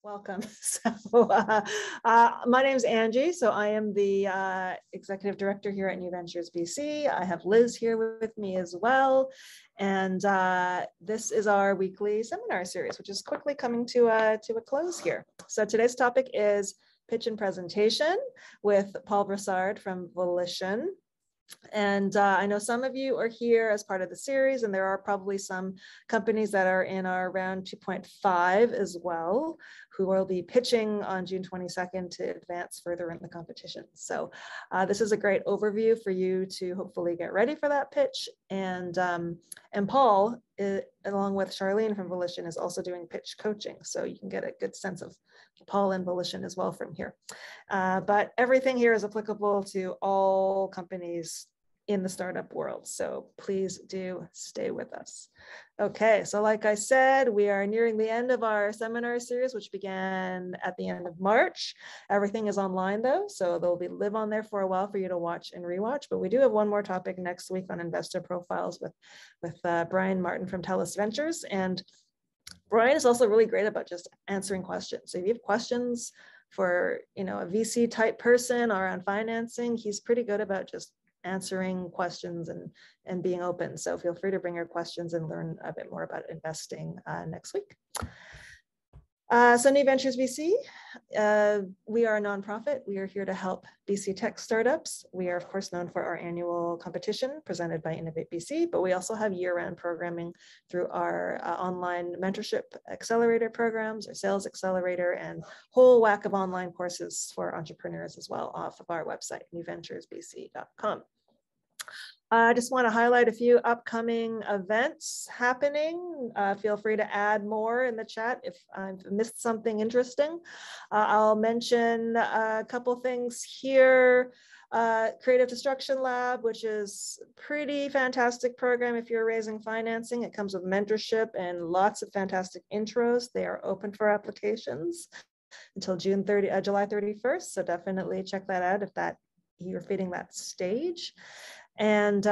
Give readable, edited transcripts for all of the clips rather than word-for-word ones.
Welcome. My name is Angie. So I am the executive director here at New Ventures BC. I have Liz here with me as well. And this is our weekly seminar series, which is quickly coming to a close here. So today's topic is pitch and presentation with Paul Brassard from Volition. And I know some of you are here as part of the series, and there are probably some companies that are in our round 2.5 as well, who will be pitching on June 22nd to advance further in the competition. So this is a great overview for you to hopefully get ready for that pitch. And Paul, along with Charlene from Volition, is also doing pitch coaching. So you can get a good sense of Paul and Volition as well from here. But everything here is applicable to all companies in the startup world. So please do stay with us. Okay, so like I said, we are nearing the end of our seminar series, which began at the end of March. Everything is online though, so they'll be live on there for a while for you to watch and rewatch. But we do have one more topic next week on investor profiles with Brian Martin from TELUS Ventures. And Brian is also really great about just answering questions. So if you have questions for a VC type person or on financing, he's pretty good about just answering questions and being open. So feel free to bring your questions and learn a bit more about investing next week. So New Ventures BC, we are a nonprofit. We are here to help BC tech startups. We are of course known for our annual competition presented by Innovate BC, but we also have year-round programming through our online mentorship accelerator programs, our sales accelerator, and whole whack of online courses for entrepreneurs as well off of our website, newventuresbc.com. I just want to highlight a few upcoming events happening. Feel free to add more in the chat if I've missed something interesting. I'll mention a couple things here. Creative Destruction Lab, which is a pretty fantastic program if you're raising financing. It comes with mentorship and lots of fantastic intros. They are open for applications until July 31st. So definitely check that out if you're fitting that stage. And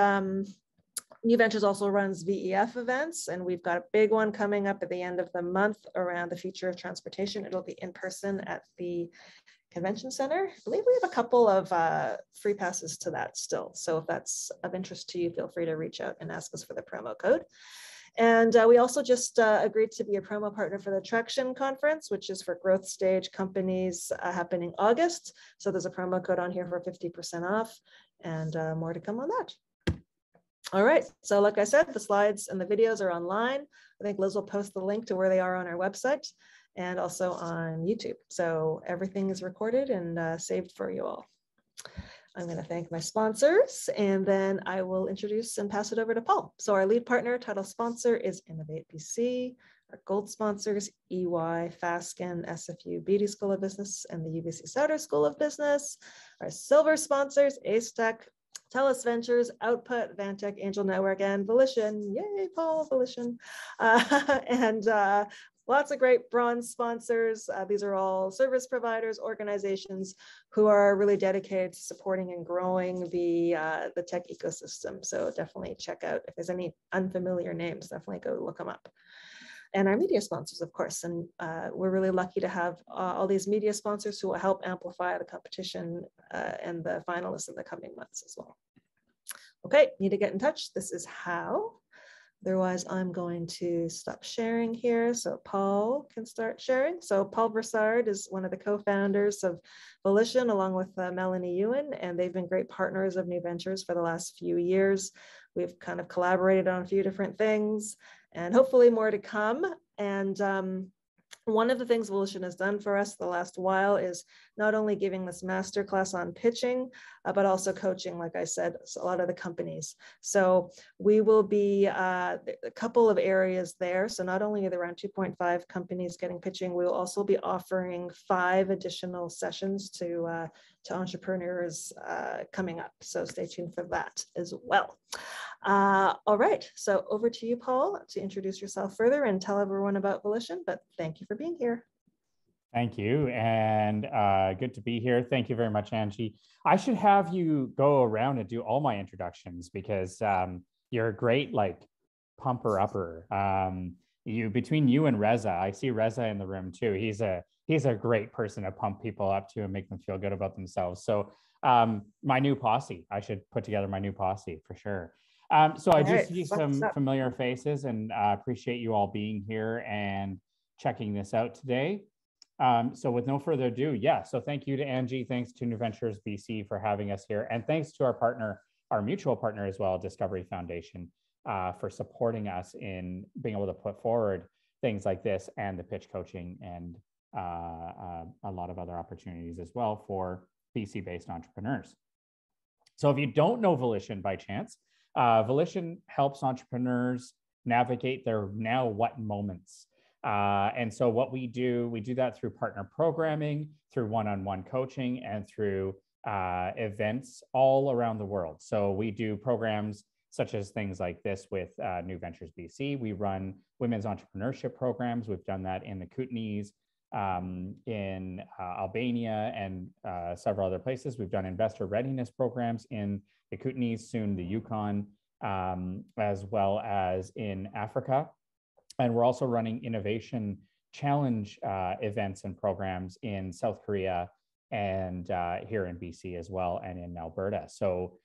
New Ventures also runs VEF events, and we've got a big one coming up at the end of the month around the future of transportation. It'll be in person at the convention center. I believe we have a couple of free passes to that still. So if that's of interest to you, feel free to reach out and ask us for the promo code. And we also just agreed to be a promo partner for the Traction Conference, which is for growth stage companies happening August. So there's a promo code on here for 50% off, and more to come on that. All right, so like I said, the slides and the videos are online. I think Liz will post the link to where they are on our website and also on YouTube. So everything is recorded and saved for you all. I'm going to thank my sponsors, and then I will introduce and pass it over to Paul. So our lead partner, title sponsor, is Innovate BC. Our gold sponsors, EY, Fasken, SFU, Beatty School of Business, and the UBC Sauder School of Business. Our silver sponsors, Acetech, TELUS Ventures, Output, Vantech, Angel Network, and Volition. Yay, Paul, Volition. Lots of great bronze sponsors. These are all service providers, organizations who are really dedicated to supporting and growing the tech ecosystem. So definitely check out, if there's any unfamiliar names, definitely go look them up. And our media sponsors, of course. And we're really lucky to have all these media sponsors who will help amplify the competition and the finalists in the coming months as well. Okay, need to get in touch. This is how. Otherwise, I'm going to stop sharing here so Paul can start sharing. So Paul Brassard is one of the co-founders of Volition, along with Melanie Ewan, and they've been great partners of New Ventures for the last few years. We've kind of collaborated on a few different things and hopefully more to come. And one of the things Volition has done for us the last while is not only giving this masterclass on pitching, but also coaching, like I said, a lot of the companies. So we will be a couple of areas there. So not only are there around 2.5 companies getting pitching, we will also be offering 5 additional sessions to entrepreneurs coming up. So stay tuned for that as well. All right, so over to you, Paul, to introduce yourself further and tell everyone about Volition, but thank you for being here. Thank you, and good to be here. Thank you very much, Angie. I should have you go around and do all my introductions because you're a great pumper-upper. between you and Reza, I see Reza in the room too. He's a great person to pump people up to and make them feel good about themselves. So my new posse, I should put together my new posse for sure. So I do see some familiar faces, and appreciate you all being here and checking this out today. So with no further ado, yeah, so thank you to Angie, thanks to New Ventures BC for having us here, and thanks to our partner, our mutual partner as well, Discovery Foundation, for supporting us in being able to put forward things like this and the pitch coaching and a lot of other opportunities as well for BC-based entrepreneurs. So if you don't know Volition by chance, Volition helps entrepreneurs navigate their now what moments. And so what we do that through partner programming, through one-on-one coaching, and through events all around the world. So we do programs such as things like this with New Ventures BC. We run women's entrepreneurship programs. We've done that in the Kootenays, in Albania, and several other places. We've done investor readiness programs in the Kootenays, soon the Yukon, as well as in Africa. And we're also running innovation challenge events and programs in South Korea and here in BC as well, and in Alberta. So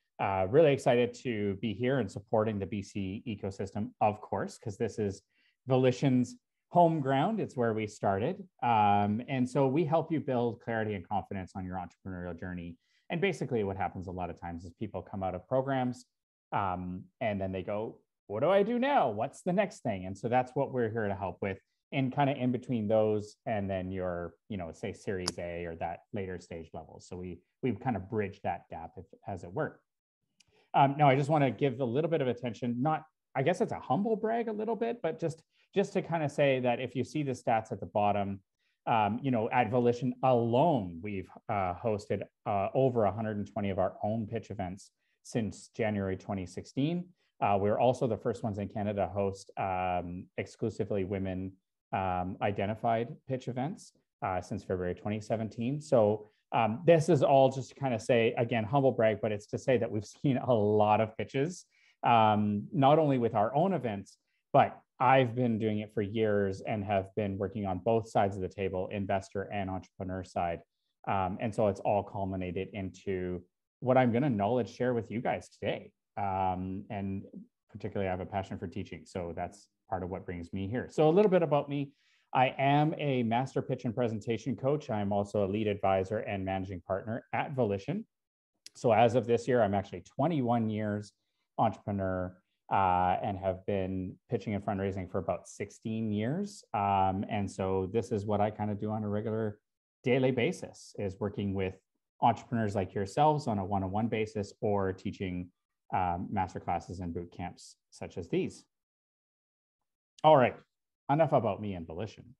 really excited to be here and supporting the BC ecosystem, of course, because this is Volition's home ground. It's where we started. And so we help you build clarity and confidence on your entrepreneurial journey. And basically what happens a lot of times is people come out of programs and then they go, what do I do now? What's the next thing? And so that's what we're here to help with, and kind of in between those and then your, say Series A or that later stage level. So we've kind of bridged that gap, as it were. Now I just want to give a little bit of attention, I guess it's a humble brag a little bit, but just to kind of say that if you see the stats at the bottom, at Volition alone, we've hosted over 120 of our own pitch events since January 2016. We're also the first ones in Canada to host exclusively women identified pitch events since February 2017. So this is all just to kind of say, again, humble brag, but it's to say that we've seen a lot of pitches, not only with our own events, but I've been doing it for years and have been working on both sides of the table, investor and entrepreneur side. And so it's all culminated into what I'm going to knowledge share with you guys today. And particularly I have a passion for teaching. So that's part of what brings me here. So a little bit about me. I am a master pitch and presentation coach. I'm also a lead advisor and managing partner at Volition. So as of this year, I'm actually 21 years entrepreneur and have been pitching and fundraising for about 16 years. And so this is what I kind of do on a regular daily basis, is working with entrepreneurs like yourselves on a one-on-one basis, or teaching masterclasses and boot camps such as these. All right, enough about me and Volition.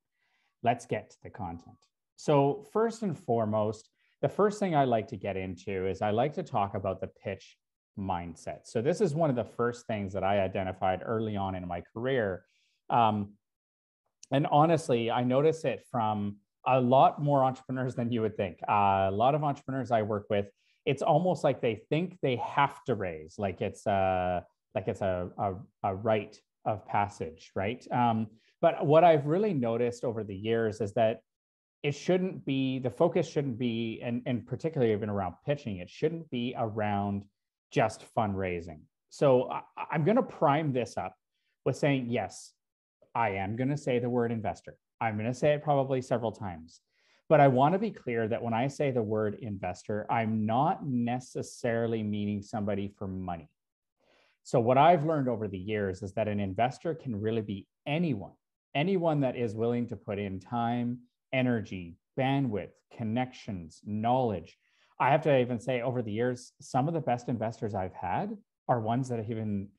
Let's get to the content. So first and foremost, the first thing I like to get into is I like to talk about the pitch mindset. So this is one of the first things that I identified early on in my career. And honestly, I notice it from a lot more entrepreneurs than you would think. A lot of entrepreneurs I work with, it's almost like they think they have to raise, like it's a rite of passage, right? But what I've really noticed over the years is that it shouldn't be, the focus shouldn't be, and particularly even around pitching, it shouldn't be around just fundraising. So I'm going to prime this up with saying, yes, I am going to say the word investor. I'm going to say it probably several times. But I want to be clear that when I say the word investor, I'm not necessarily meaning somebody for money. So what I've learned over the years is that an investor can really be anyone that is willing to put in time, energy, bandwidth, connections, knowledge. I have to even say, over the years, some of the best investors I've had are ones that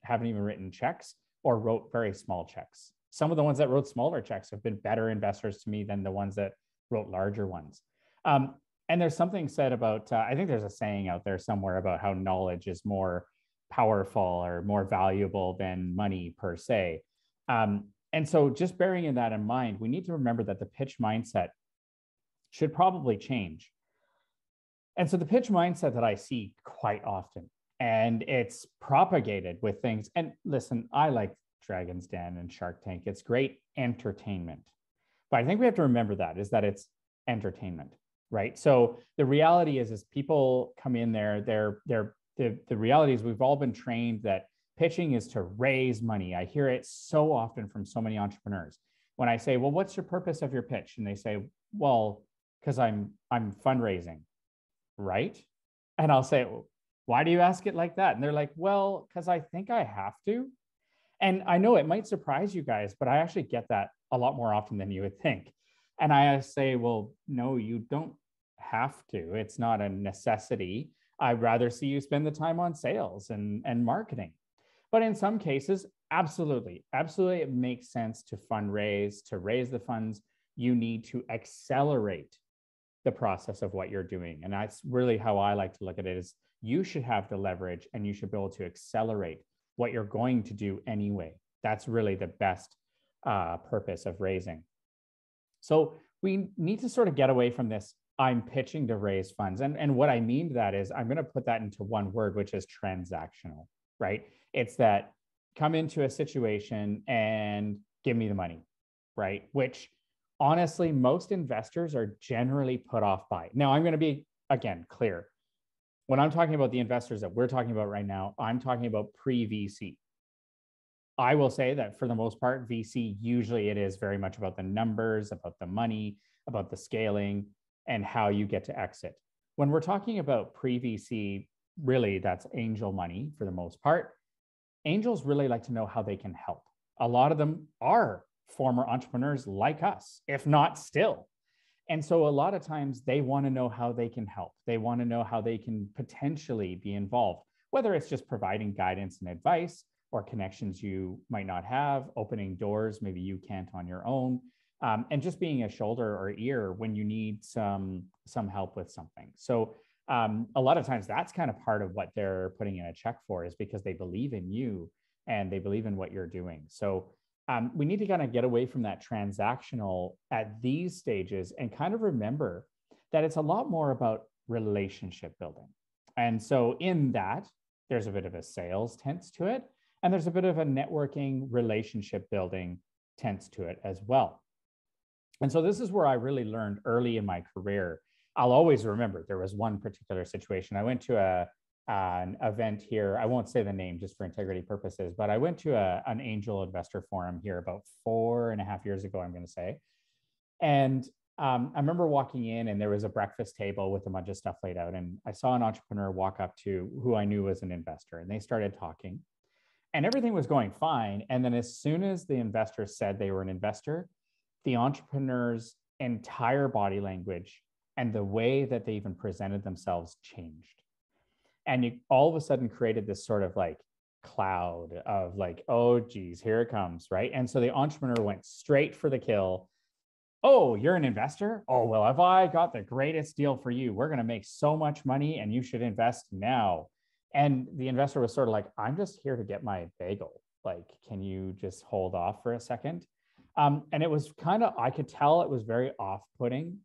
haven't even written checks or wrote very small checks. Some of the ones that wrote smaller checks have been better investors to me than the ones that wrote larger ones. And there's something said about, I think there's a saying out there somewhere about how knowledge is more powerful or more valuable than money per se. And so just bearing that in mind, we need to remember that the pitch mindset should probably change. And so the pitch mindset that I see quite often, and it's propagated with things, and listen, I like Dragon's Den and Shark Tank. It's great entertainment. But I think we have to remember that it's entertainment, right? So the reality is people come in there, the reality is we've all been trained that pitching is to raise money. I hear it so often from so many entrepreneurs. When I say, well, what's your purpose of your pitch? And they say, well, because I'm fundraising, right? And I'll say, why do you ask it like that? And they're like, well, because I think I have to. And I know it might surprise you guys, but I actually get that a lot more often than you would think. And I say, well, no, you don't have to. It's not a necessity. I'd rather see you spend the time on sales and marketing. But in some cases, absolutely, it makes sense to fundraise, to raise the funds you need to accelerate the process of what you're doing. And that's really how I like to look at it is you should have the leverage and you should be able to accelerate what you're going to do anyway. That's really the best purpose of raising. So we need to sort of get away from this, I'm pitching to raise funds. And what I mean to that is I'm going to put that into one word, which is transactional, right? It's that come into a situation and give me the money, right? Which honestly, most investors are generally put off by. Now, I'm going to be, again, clear. When I'm talking about the investors that we're talking about right now, I'm talking about pre-VC. I will say that for the most part, VC, usually it is very much about the numbers, about the money, about the scaling, and how you get to exit. When we're talking about pre-VC, really that's angel money for the most part. Angels really like to know how they can help. A lot of them are former entrepreneurs like us, if not still. And so a lot of times they want to know how they can help. They want to know how they can potentially be involved, whether it's just providing guidance and advice or connections you might not have, opening doors maybe you can't on your own, and just being a shoulder or ear when you need some help with something. So a lot of times that's kind of part of what they're putting in a check for is because they believe in you and they believe in what you're doing. So we need to kind of get away from that transactional at these stages and kind of remember that it's a lot more about relationship building. And so in that, there's a bit of a sales tense to it, and there's a bit of a networking relationship building tense to it as well. And so this is where I really learned early in my career. I'll always remember there was one particular situation. I went to an event here. I won't say the name just for integrity purposes, but I went to an angel investor forum here about 4.5 years ago, I'm going to say. And I remember walking in and there was a breakfast table with a bunch of stuff laid out. And I saw an entrepreneur walk up to who I knew was an investor, and they started talking and everything was going fine. And then as soon as the investor said they were an investor, the entrepreneur's entire body language and the way that they even presented themselves changed. And you all of a sudden created this sort of like cloud of like, oh, geez, here it comes, right? And so the entrepreneur went straight for the kill. Oh, you're an investor? Oh, well, have I got the greatest deal for you? We're going to make so much money and you should invest now. And the investor was sort of like, I'm just here to get my bagel. Like, can you just hold off for a second? And it was kind of, I could tell it was very off-putting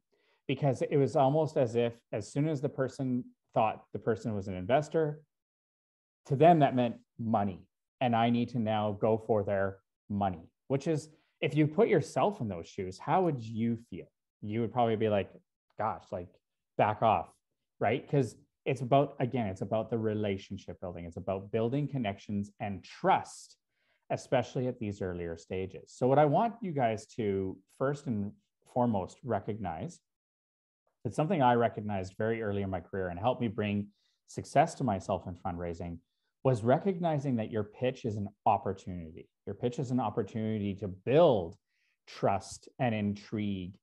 because it was almost as if as soon as the person thought the person was an investor, to them that meant money. And I need to now go for their money, which is, if you put yourself in those shoes, how would you feel? You would probably be like, gosh, like back off, right? Because it's about, again, it's about the relationship building. It's about building connections and trust, especially at these earlier stages. So what I want you guys to first and foremost recognize, it's something I recognized very early in my career and helped me bring success to myself in fundraising, was recognizing that your pitch is an opportunity. Your pitch is an opportunity to build trust and intrigue,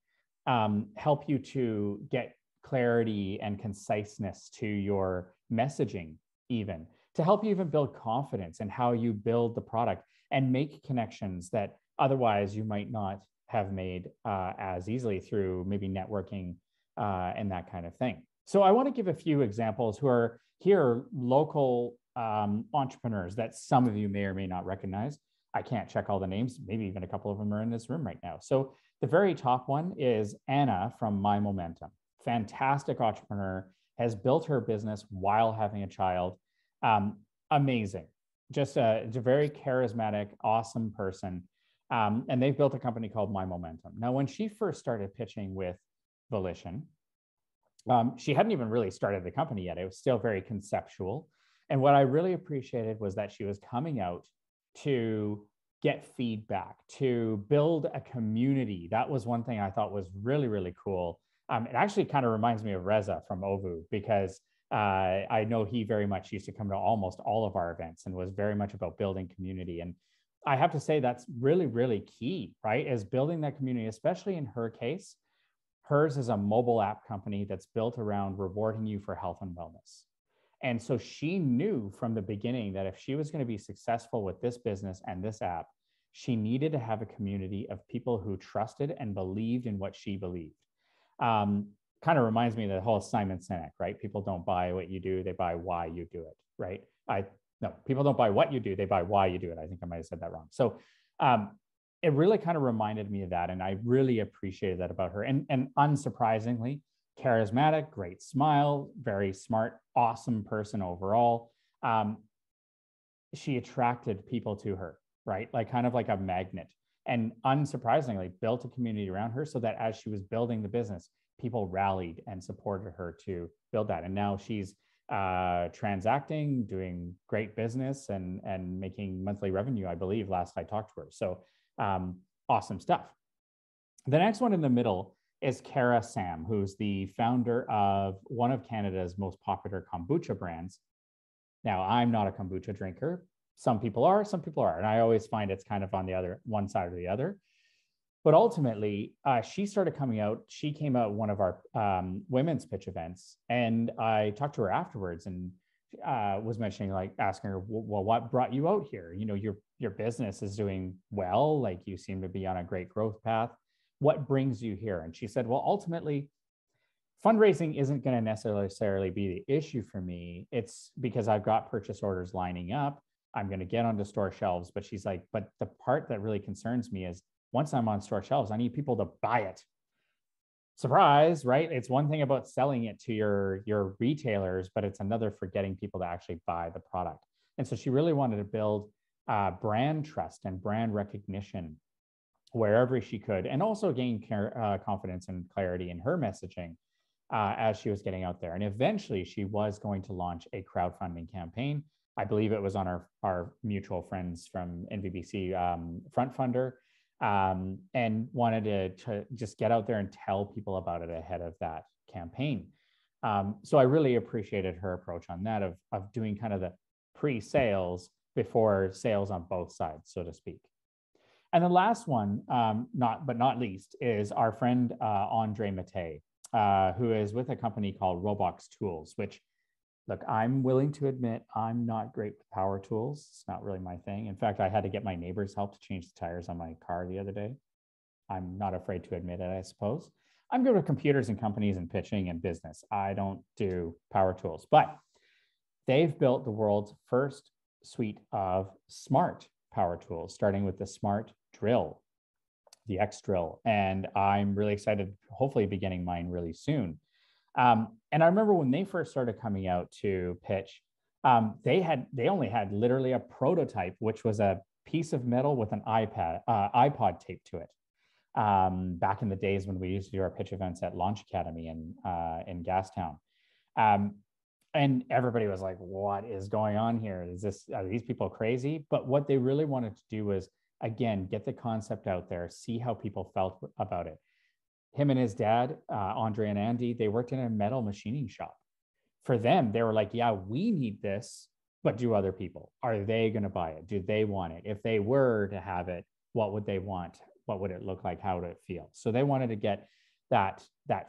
help you to get clarity and conciseness to your messaging, even to help you even build confidence in how you build the product and make connections that otherwise you might not have made as easily through maybe networking and that kind of thing. So I want to give a few examples who are here, local entrepreneurs that some of you may or may not recognize. I can't check all the names. Maybe even a couple of them are in this room right now. So the very top one is Anna from My Momentum. Fantastic entrepreneur, has built her business while having a child. Amazing. just a very charismatic, awesome person. And they've built a company called My Momentum. Now, when she first started pitching with Volition, she hadn't even really started the company yet. It was still very conceptual. And what I really appreciated was that she was coming out to get feedback, to build a community. That was one thing I thought was really, really cool. It actually kind of reminds me of Reza from Ovu, because I know he very much used to come to almost all of our events and was very much about building community. And I have to say that's really, really key, right? Is building that community, especially in her case. Hers is a mobile app company that's built around rewarding you for health and wellness. And so she knew from the beginning that if she was going to be successful with this business and this app, she needed to have a community of people who trusted and believed in what she believed. Kind of reminds me of the whole Simon Sinek, right? People don't buy what you do, they buy why you do it, right? No, people don't buy what you do, they buy why you do it. I think I might have said that wrong. So it really kind of reminded me of that. And I really appreciated that about her. And unsurprisingly, charismatic, great smile, very smart, awesome person overall. She attracted people to her, right? Like kind of like a magnet. And unsurprisingly, built a community around her so that as she was building the business, people rallied and supported her to build that. And now she's transacting, doing great business and making monthly revenue, I believe, last I talked to her. So awesome stuff. The next one in the middle is Kara Sam, who's the founder of one of Canada's most popular kombucha brands. Now, I'm not a kombucha drinker. Some people are, some people are. And I always find it's kind of on the other one side or the other. But ultimately, she started coming out. She came out one of our women's pitch events. And I talked to her afterwards and was mentioning, like, asking her, well, what brought you out here? You know, your business is doing well. Like, you seem to be on a great growth path. What brings you here? And she said, well, ultimately, fundraising isn't going to necessarily be the issue for me. It's because I've got purchase orders lining up. I'm going to get onto store shelves. But she's like, but the part that really concerns me is once I'm on store shelves, I need people to buy it. Surprise, right? It's one thing about selling it to your retailers, but it's another for getting people to actually buy the product. And so she really wanted to build brand trust and brand recognition wherever she could, and also gain confidence and clarity in her messaging as she was getting out there. And eventually she was going to launch a crowdfunding campaign. I believe it was on our mutual friends from NVBC front funder, and wanted to just get out there and tell people about it ahead of that campaign. So I really appreciated her approach on that of doing kind of the pre-sales before sales on both sides, so to speak. And the last one, not least, is our friend Andre Matte, who is with a company called Robox Tools, which, look, I'm willing to admit I'm not great with power tools. It's not really my thing. In fact, I had to get my neighbor's help to change the tires on my car the other day. I'm not afraid to admit it, I suppose. I'm good with computers and companies and pitching and business. I don't do power tools, but they've built the world's first suite of smart power tools, starting with the smart drill, the X drill. And I'm really excited, hopefully be getting mine really soon. And I remember when they first started coming out to pitch, they only had literally a prototype, which was a piece of metal with an iPod taped to it. Back in the days when we used to do our pitch events at Launch Academy in Gastown. And everybody was like, what is going on here? Are these people crazy? But what they really wanted to do was, again, get the concept out there, see how people felt about it. Him and his dad, Andre and Andy, they worked in a metal machining shop. For them, they were like, yeah, we need this, but do other people? Are they going to buy it? Do they want it? If they were to have it, what would they want? What would it look like? How would it feel? So they wanted to get that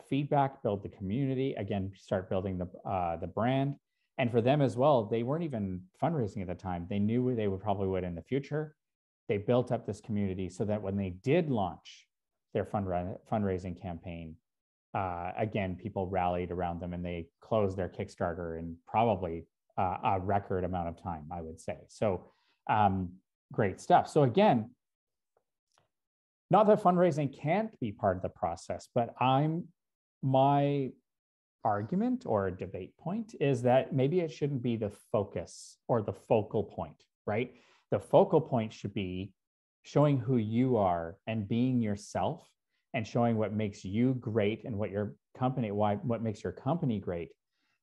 feedback, build the community, again, start building the brand. And for them as well, they weren't even fundraising at the time. They knew they would in the future. They built up this community so that when they did launch their fundraising campaign, again, people rallied around them and they closed their Kickstarter in probably a record amount of time, I would say. So great stuff. So again, not that fundraising can't be part of the process, but my argument or debate point is that maybe it shouldn't be the focus or the focal point right? The focal point should be showing who you are and being yourself and showing what makes you great and what makes your company great,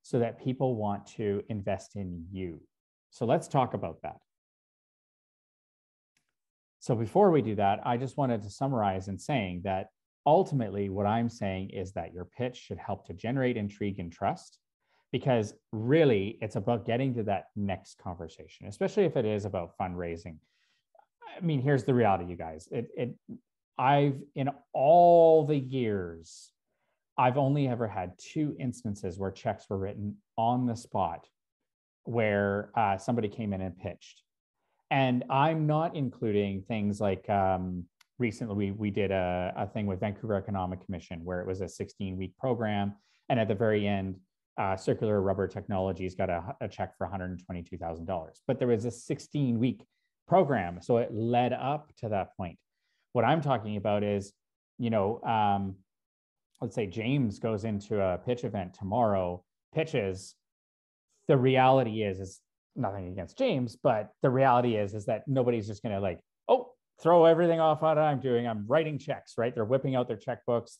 so that people want to invest in you. So let's talk about that. So before we do that, I just wanted to summarize in saying that ultimately what I'm saying is that your pitch should help to generate intrigue and trust, because really it's about getting to that next conversation, especially if it is about fundraising. I mean, here's the reality, you guys. In all the years, I've only ever had 2 instances where checks were written on the spot where somebody came in and pitched. And I'm not including things like recently we did a thing with Vancouver Economic Commission where it was a 16-week program. And at the very end, Circular Rubber Technologies got a check for $122,000. But there was a 16-week program. So it led up to that point. What I'm talking about is, let's say James goes into a pitch event tomorrow, pitches. The reality is nothing against James, but the reality is that nobody's just going to throw everything off what I'm doing. I'm writing checks, right? They're whipping out their checkbooks,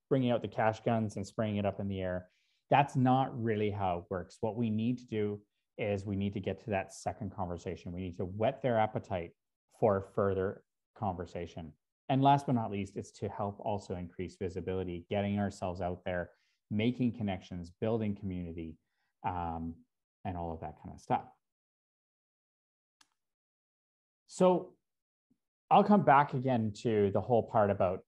bringing out the cash guns and spraying it up in the air. That's not really how it works. What we need to do is we need to get to that second conversation. We need to whet their appetite for further conversation. And last but not least, it's to help also increase visibility, getting ourselves out there, making connections, building community, and all of that kind of stuff. So I'll come back again to the whole part about,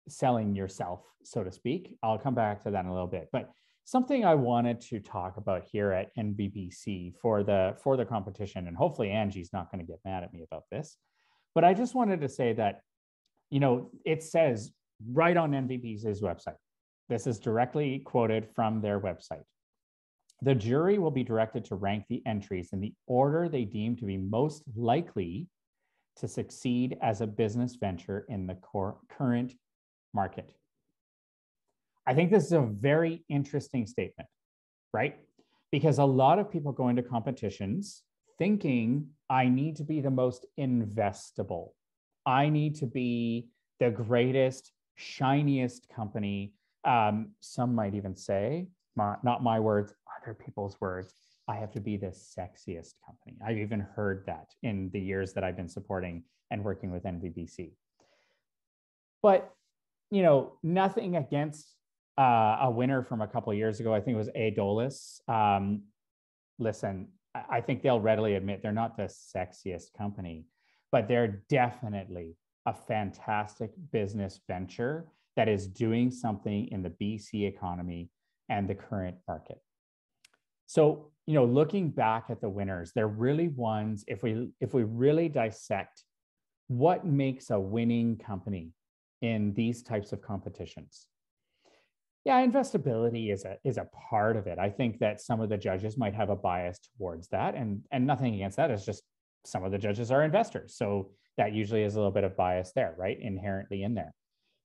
selling yourself, so to speak. I'll come back to that in a little bit. But something I wanted to talk about here at NVBC for the competition, and hopefully Angie's not going to get mad at me about this, but I just wanted to say that, it says right on NVBC's website, this is directly quoted from their website. The jury will be directed to rank the entries in the order they deem to be most likely to succeed as a business venture in the current market. I think this is a very interesting statement, right? Because a lot of people go into competitions thinking I need to be the most investable. I need to be the greatest, shiniest company. Some might even say, not my words, other people's words, I have to be the sexiest company. I've even heard that in the years that I've been supporting and working with NVBC. But, nothing against a winner from a couple of years ago. I think it was A. Dolis. Listen, I think they'll readily admit they're not the sexiest company, but they're definitely a fantastic business venture that is doing something in the BC economy and the current market. So, looking back at the winners, they're really ones, if we really dissect what makes a winning company in these types of competitions. Yeah, investability is a part of it. I think that some of the judges might have a bias towards that, and nothing against that. It's just some of the judges are investors. So that usually is a little bit of bias there, right? Inherently in there.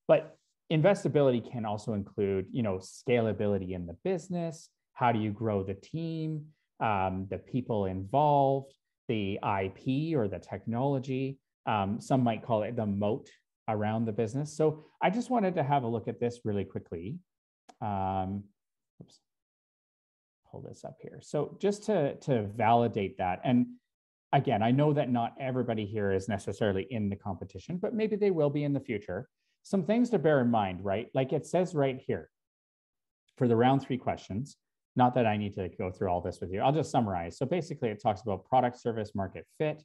But investability can also include, scalability in the business. How do you grow the team, the people involved, the IP or the technology? Some might call it the moat around the business. So I just wanted to have a look at this really quickly. Oops, pull this up here. So just to validate that. And again, I know that not everybody here is necessarily in the competition, but maybe they will be in the future. Some things to bear in mind, right? Like it says right here for the round 3 questions, not that I need to go through all this with you. I'll just summarize. So basically it talks about product, service, market fit,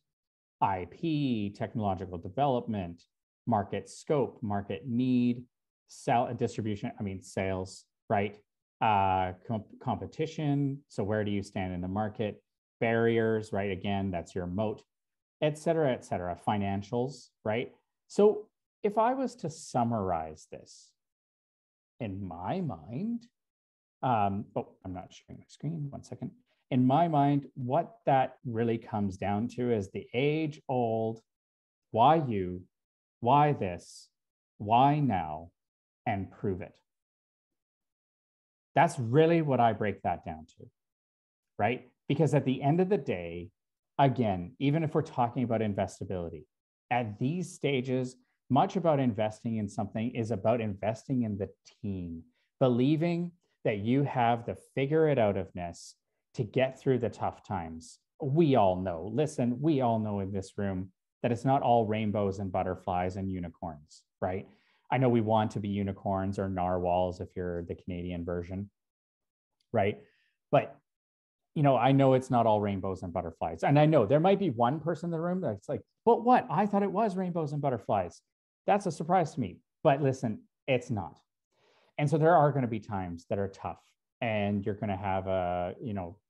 IP, technological development, market scope, market need, sales, right? Competition. So where do you stand in the market? Barriers, right? Again, that's your moat, et cetera, financials, right? So if I was to summarize this in my mind, I'm not sharing my screen, 1 second. In my mind, what that really comes down to is the age-old, why you, why this, why now, and prove it. That's really what I break that down to, right? Because at the end of the day, again, even if we're talking about investability, at these stages, much about investing in something is about investing in the team, believing that you have the figure it outness to get through the tough times. We all know, listen, we all know in this room that it's not all rainbows and butterflies and unicorns, right? I know we want to be unicorns or narwhals if you're the Canadian version, right? But I know it's not all rainbows and butterflies. And I know there might be one person in the room that's like, but what? I thought it was rainbows and butterflies. That's a surprise to me. But listen, it's not. And so there are going to be times that are tough, and you're going to have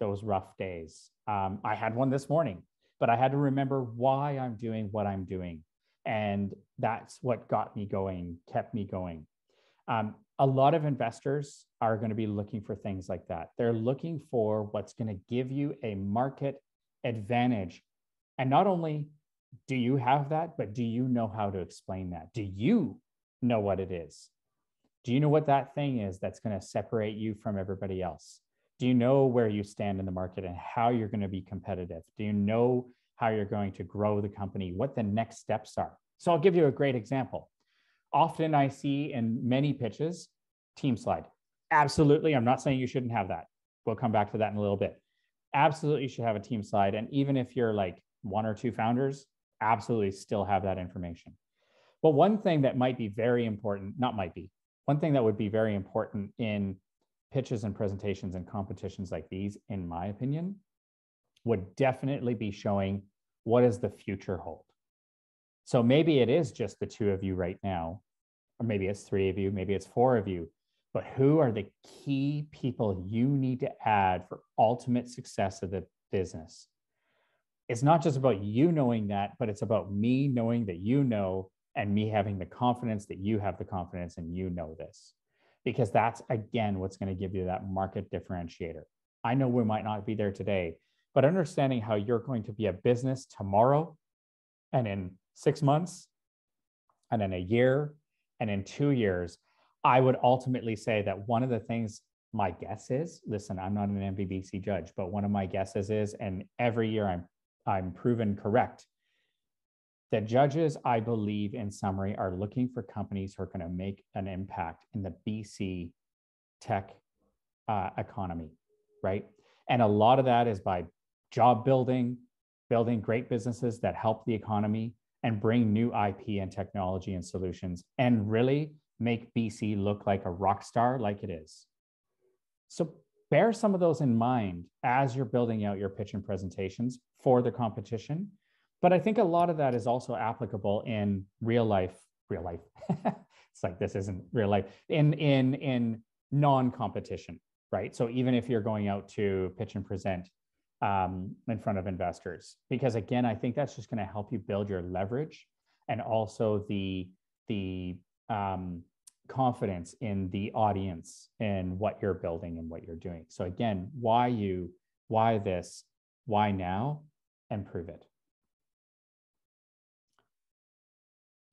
those rough days. I had one this morning, but I had to remember why I'm doing what I'm doing. And that's what got me going, kept me going. A lot of investors are going to be looking for things like that. They're looking for what's going to give you a market advantage. And not only do you have that, but do you know how to explain that? Do you know what it is? Do you know what that thing is that's going to separate you from everybody else? Do you know where you stand in the market and how you're going to be competitive? Do you know how you're going to grow the company, what the next steps are? So I'll give you a great example. Often I see in many pitches, team slide. Absolutely. I'm not saying you shouldn't have that. We'll come back to that in a little bit. Absolutely, you should have a team slide. And even if you're like one or two founders, absolutely still have that information. But one thing that might be very important, one thing that would be very important in pitches and presentations and competitions like these, in my opinion, would definitely be showing what does the future hold. So maybe it is just the two of you right now, or maybe it's three of you, maybe it's four of you, but who are the key people you need to add for ultimate success of the business? It's not just about you knowing that, but it's about me knowing that you know, and me having the confidence that you have the confidence and you know this. Because that's, again, what's going to give you that market differentiator. I know we might not be there today, but understanding how you're going to be a business tomorrow and in 6 months and in a year and in 2 years, I would ultimately say that one of the things my guess is, listen, I'm not an MBBC judge, but one of my guesses is, and every year I'm proven correct, the judges, I believe, in summary, are looking for companies who are going to make an impact in the BC tech economy, right? And a lot of that is by job building great businesses that help the economy and bring new IP and technology and solutions and really make BC look like a rock star like it is. So bear some of those in mind as you're building out your pitch and presentations for the competition. But I think a lot of that is also applicable in real life. It's like, this isn't real life, in non-competition, right? So even if you're going out to pitch and present in front of investors, because again, I think that's just going to help you build your leverage and also the confidence in the audience and what you're building and what you're doing. So again, why you, why this, why now, and prove it.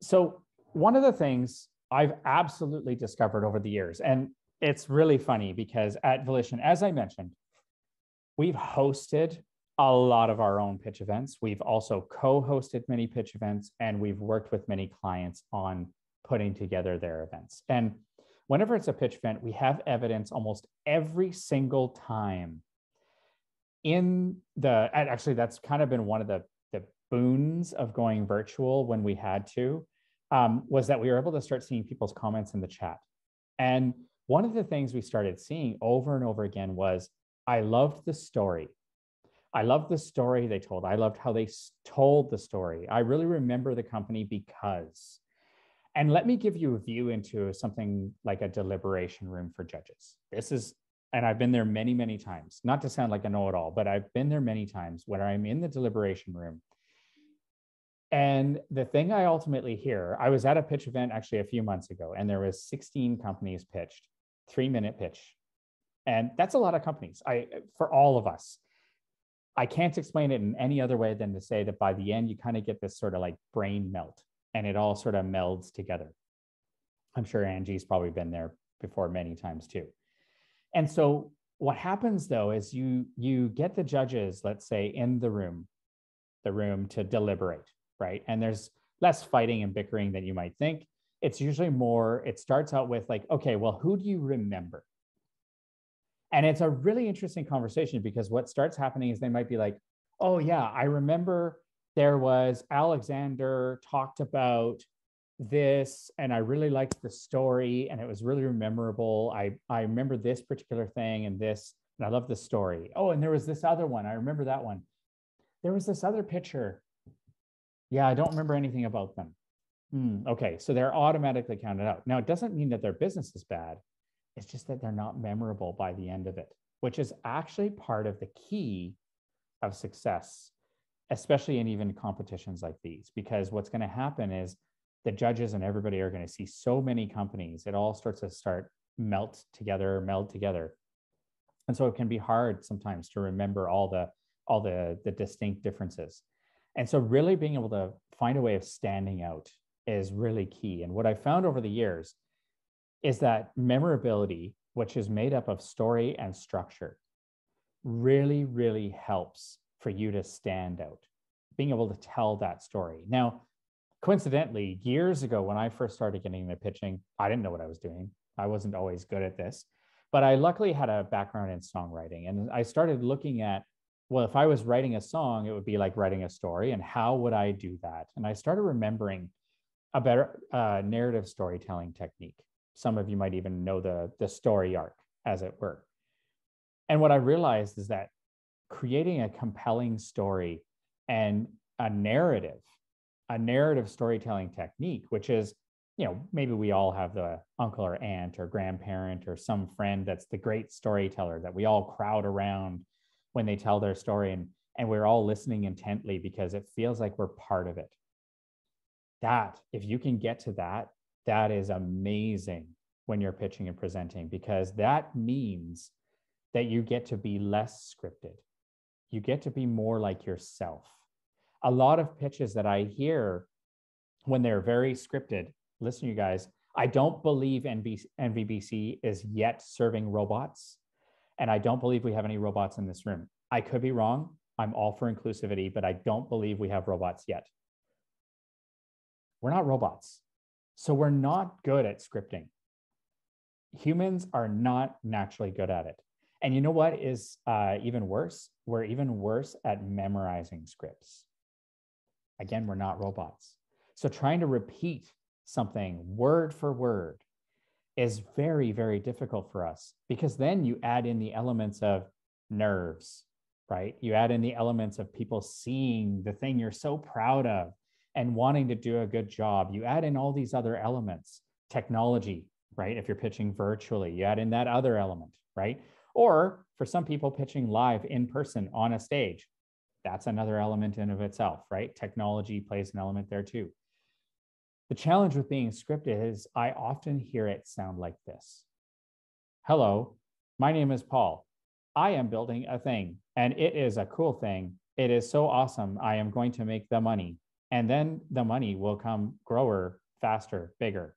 So one of the things I've absolutely discovered over the years, and it's really funny because at Volition, as I mentioned, we've hosted a lot of our own pitch events. We've also co-hosted many pitch events, and we've worked with many clients on putting together their events. And whenever it's a pitch event, we have evidence almost every single time actually, that's kind of been one of the boons of going virtual when we had to, was that we were able to start seeing people's comments in the chat. And one of the things we started seeing over and over again was, I loved the story. I loved the story they told. I loved how they told the story. I really remember the company because. And let me give you a view into something like a deliberation room for judges. And I've been there many, many times, not to sound like a know-it-all, but I've been there many times when I'm in the deliberation room. And the thing I ultimately hear, I was at a pitch event actually a few months ago, and there was 16 companies pitched, 3-minute pitch. And that's a lot of companies for all of us. I can't explain it in any other way than to say that by the end, you kind of get this sort of like brain melt, and it all sort of melds together. I'm sure Angie's probably been there before many times too. And so what happens though is you get the judges, let's say, in the room, the room to deliberate, right? And there's less fighting and bickering than you might think. It's usually more, it starts out with like, okay, well, who do you remember? And it's a really interesting conversation because what starts happening is they might be like, oh yeah, I remember there was Alexander talked about this and I really liked the story and it was really memorable. I remember this particular thing and this, and I love the story. Oh, and there was this other one. I remember that one. There was this other picture. Yeah, I don't remember anything about them. Okay, so they're automatically counted out. Now, it doesn't mean that their business is bad. It's just that they're not memorable by the end of it, which is actually part of the key of success, especially in even competitions like these, because what's going to happen is the judges and everybody are going to see so many companies. It all starts to meld together. And so it can be hard sometimes to remember all the distinct differences. And so really being able to find a way of standing out is really key. And what I found over the years is that memorability, which is made up of story and structure, really, really helps for you to stand out, being able to tell that story. Now, coincidentally, years ago, when I first started getting into pitching, I didn't know what I was doing. I wasn't always good at this, but I luckily had a background in songwriting. And I started looking at, well, if I was writing a song, it would be like writing a story. And how would I do that? And I started remembering a better narrative storytelling technique. Some of you might even know the story arc, as it were. And what I realized is that creating a compelling story and a narrative storytelling technique, which is, maybe we all have the uncle or aunt or grandparent or some friend that's the great storyteller that we all crowd around when they tell their story, and we're all listening intently because it feels like we're part of it. That, if you can get to that, that is amazing when you're pitching and presenting, because that means that you get to be less scripted. You get to be more like yourself. A lot of pitches that I hear when they're very scripted, listen, you guys, I don't believe NVBC is yet serving robots. And I don't believe we have any robots in this room. I could be wrong. I'm all for inclusivity, but I don't believe we have robots yet. We're not robots. So we're not good at scripting. Humans are not naturally good at it. And you know what is even worse? We're even worse at memorizing scripts. Again, we're not robots. So trying to repeat something word for word is very, very difficult for us, because then you add in the elements of nerves, right? You add in the elements of people seeing the thing you're so proud of and wanting to do a good job. You add in all these other elements, technology, right? If you're pitching virtually, you add in that other element, right? Or for some people pitching live in person on a stage, that's another element in of itself, right? Technology plays an element there too. The challenge with being scripted is I often hear it sound like this. Hello, my name is Paul. I am building a thing, and it is a cool thing. It is so awesome. I am going to make the money, and then the money will come grower, faster, bigger.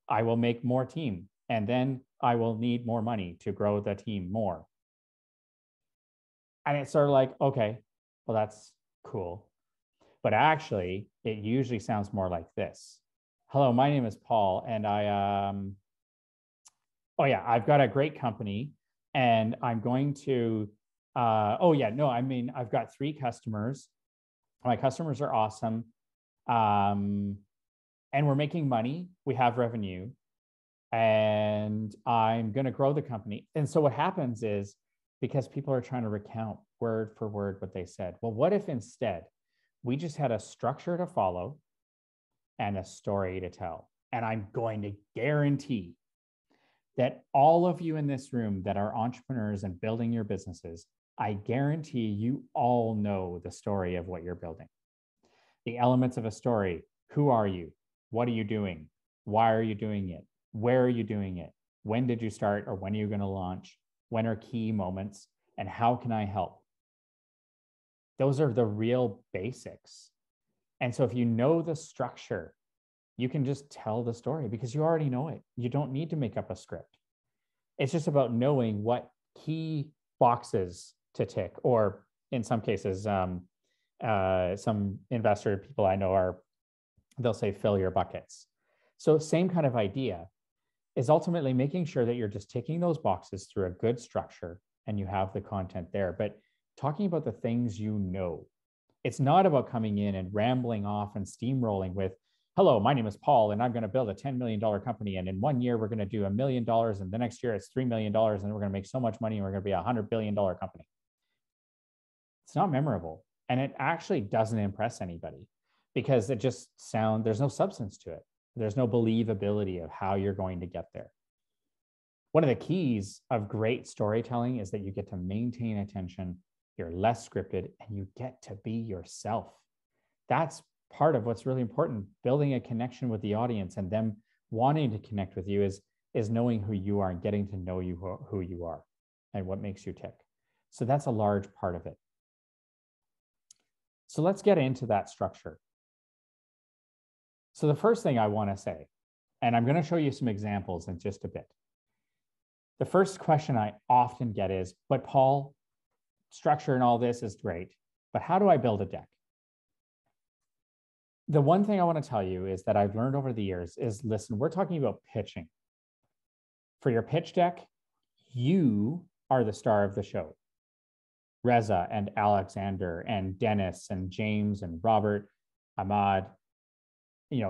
I will make more team, and then I will need more money to grow the team more. And it's sort of like, okay, well, that's cool. But actually, it usually sounds more like this. Hello, my name is Paul, and I've got a great company, and I'm going to, I've got 3 customers. My customers are awesome. And we're making money. We have revenue, and I'm going to grow the company. And so what happens is, because people are trying to recount word for word what they said, well, what if instead we just had a structure to follow and a story to tell? And I'm going to guarantee that all of you in this room that are entrepreneurs and building your businesses, I guarantee you all know the story of what you're building. The elements of a story. Who are you? What are you doing? Why are you doing it? Where are you doing it? When did you start, or when are you going to launch? When are key moments? And how can I help? Those are the real basics. And so if you know the structure, you can just tell the story because you already know it. You don't need to make up a script. It's just about knowing what key boxes to tick, or in some cases, Some investor people I know they'll say, fill your buckets. So same kind of idea is ultimately making sure that you're just ticking those boxes through a good structure and you have the content there. But talking about the things you know, it's not about coming in and rambling off and steamrolling with, hello, my name is Paul, and I'm going to build a $10 million company. And in 1 year, we're going to do $1 million. And the next year, it's $3 million. And we're going to make so much money, and we're going to be a $100 billion company. It's not memorable. And it actually doesn't impress anybody because there's no substance to it. There's no believability of how you're going to get there. One of the keys of great storytelling is that you get to maintain attention, you're less scripted, and you get to be yourself. That's part of what's really important. Building a connection with the audience and them wanting to connect with you is knowing who you are and getting to know who you are and what makes you tick. So that's a large part of it. So let's get into that structure. So the first thing I want to say, and I'm going to show you some examples in just a bit. The first question I often get is, but Paul, structure and all this is great, but how do I build a deck? The one thing I want to tell you is that I've learned over the years is, listen, we're talking about pitching. For your pitch deck, you are the star of the show. Reza and Alexander and Dennis and James and Robert, Ahmad,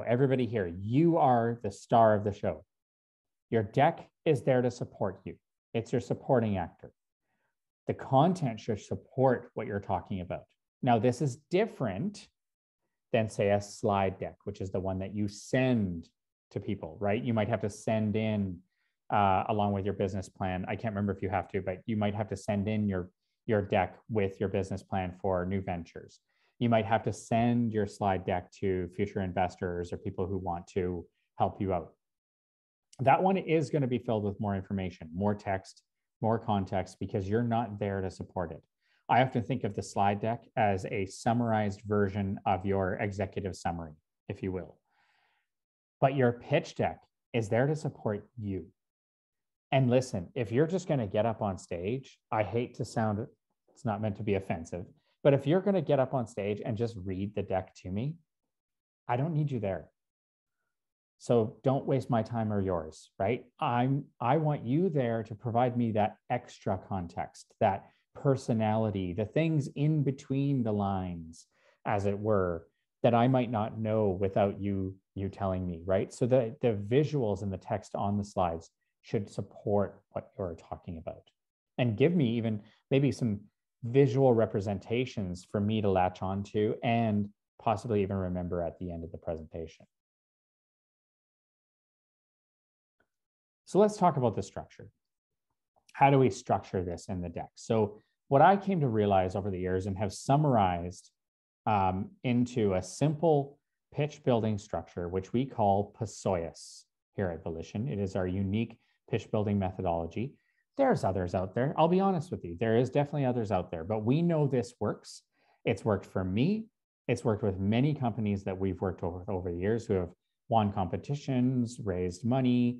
everybody here, you are the star of the show. Your deck is there to support you. It's your supporting actor. The content should support what you're talking about. Now, this is different than, say, a slide deck, which is the one that you send to people, right? You might have to send in along with your business plan. I can't remember if you have to, but you might have to send in your deck with your business plan for new ventures. You might have to send your slide deck to future investors or people who want to help you out. That one is going to be filled with more information, more text, more context, because you're not there to support it. I often think of the slide deck as a summarized version of your executive summary, if you will. But your pitch deck is there to support you. And listen, if you're just going to get up on stage, I hate to sound, it's not meant to be offensive, but if you're going to get up on stage and just read the deck to me, I don't need you there. So don't waste my time or yours, right? I want you there to provide me that extra context, that personality, the things in between the lines, as it were, that I might not know without you telling me, right? So the visuals and the text on the slides should support what you're talking about and give me even maybe some visual representations for me to latch onto and possibly even remember at the end of the presentation. So let's talk about the structure. How do we structure this in the deck? So what I came to realize over the years and have summarized into a simple pitch building structure, which we call PSOIAS here at Volition. It is our unique pitch building methodology. There's others out there. I'll be honest with you. There is definitely others out there, but we know this works. It's worked for me. It's worked with many companies that we've worked over the years who have won competitions, raised money,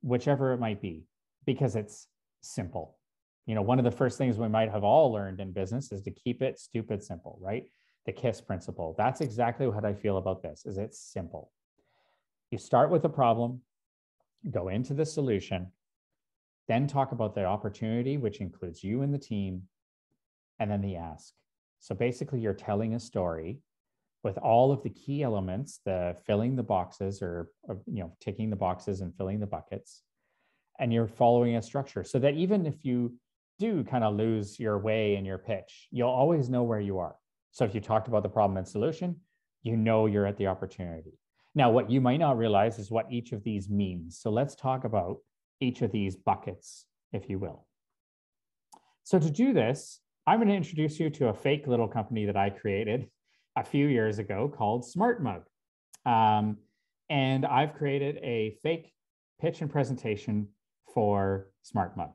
whichever it might be, because it's simple. One of the first things we might have all learned in business is to keep it stupid simple, right? The KISS principle. That's exactly what I feel about this, is it's simple. You start with a problem, go into the solution, then talk about the opportunity, which includes you and the team, and then the ask. So basically you're telling a story with all of the key elements, the filling the boxes or ticking the boxes and filling the buckets, and you're following a structure so that even if you do kind of lose your way in your pitch, you'll always know where you are. So if you talked about the problem and solution, you're at the opportunity. Now, what you might not realize is what each of these means. So let's talk about each of these buckets, if you will. So to do this, I'm going to introduce you to a fake little company that I created a few years ago called Smart Mug. And I've created a fake pitch and presentation for Smart Mug.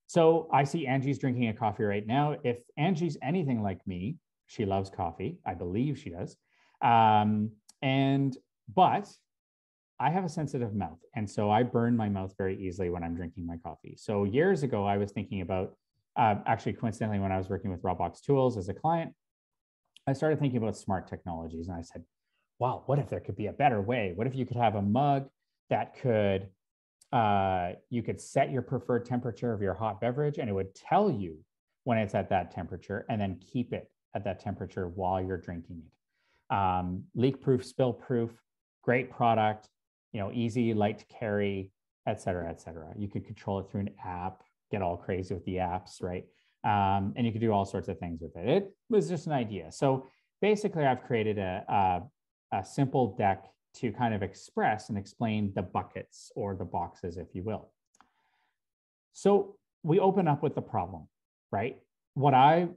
So I see Angie's drinking a coffee right now. If Angie's anything like me, she loves coffee. I believe she does. But I have a sensitive mouth. And so I burn my mouth very easily when I'm drinking my coffee. So years ago, I was thinking about, actually coincidentally, when I was working with Roblox Tools as a client, I started thinking about smart technologies, and I said, wow, what if there could be a better way? What if you could have a mug that could, you could set your preferred temperature of your hot beverage, and it would tell you when it's at that temperature, and then keep it at that temperature while you're drinking it. Leak proof, spill proof, great product, easy, light to carry, et cetera, et cetera. You could control it through an app, get all crazy with the apps, right? And you could do all sorts of things with it. It was just an idea. So basically, I've created a simple deck to kind of express and explain the buckets or the boxes, if you will. So we open up with the problem, right? What I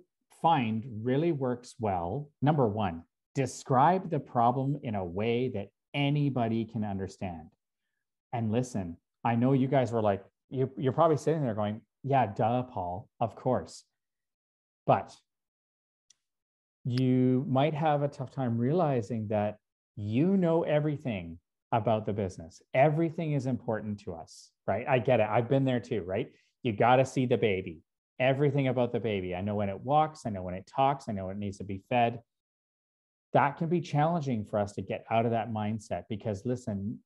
find really works well, number one, describe the problem in a way that anybody can understand. And listen, I know you guys were like, you're probably sitting there going, yeah, duh, Paul, of course. But you might have a tough time realizing that you know everything about the business. Everything is important to us, right? I get it. I've been there too, right? You got to see the baby, everything about the baby. I know when it walks, I know when it talks, I know it needs to be fed. That can be challenging for us to get out of that mindset because listen,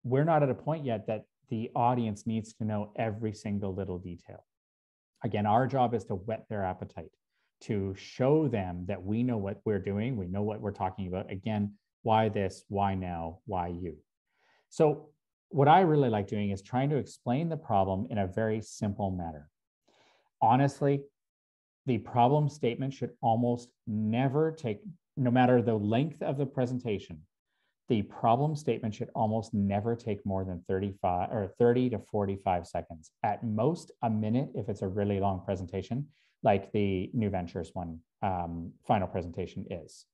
we're not at a point yet that the audience needs to know every single little detail. Again, our job is to whet their appetite, to show them that we know what we're doing, we know what we're talking about. Again, why this, why now, why you? So what I really like doing is trying to explain the problem in a very simple manner. Honestly, the problem statement should almost never take, no matter the length of the presentation, the problem statement should almost never take more than 30 to 45 seconds. At most, a minute if it's a really long presentation, like the New Ventures one final presentation is.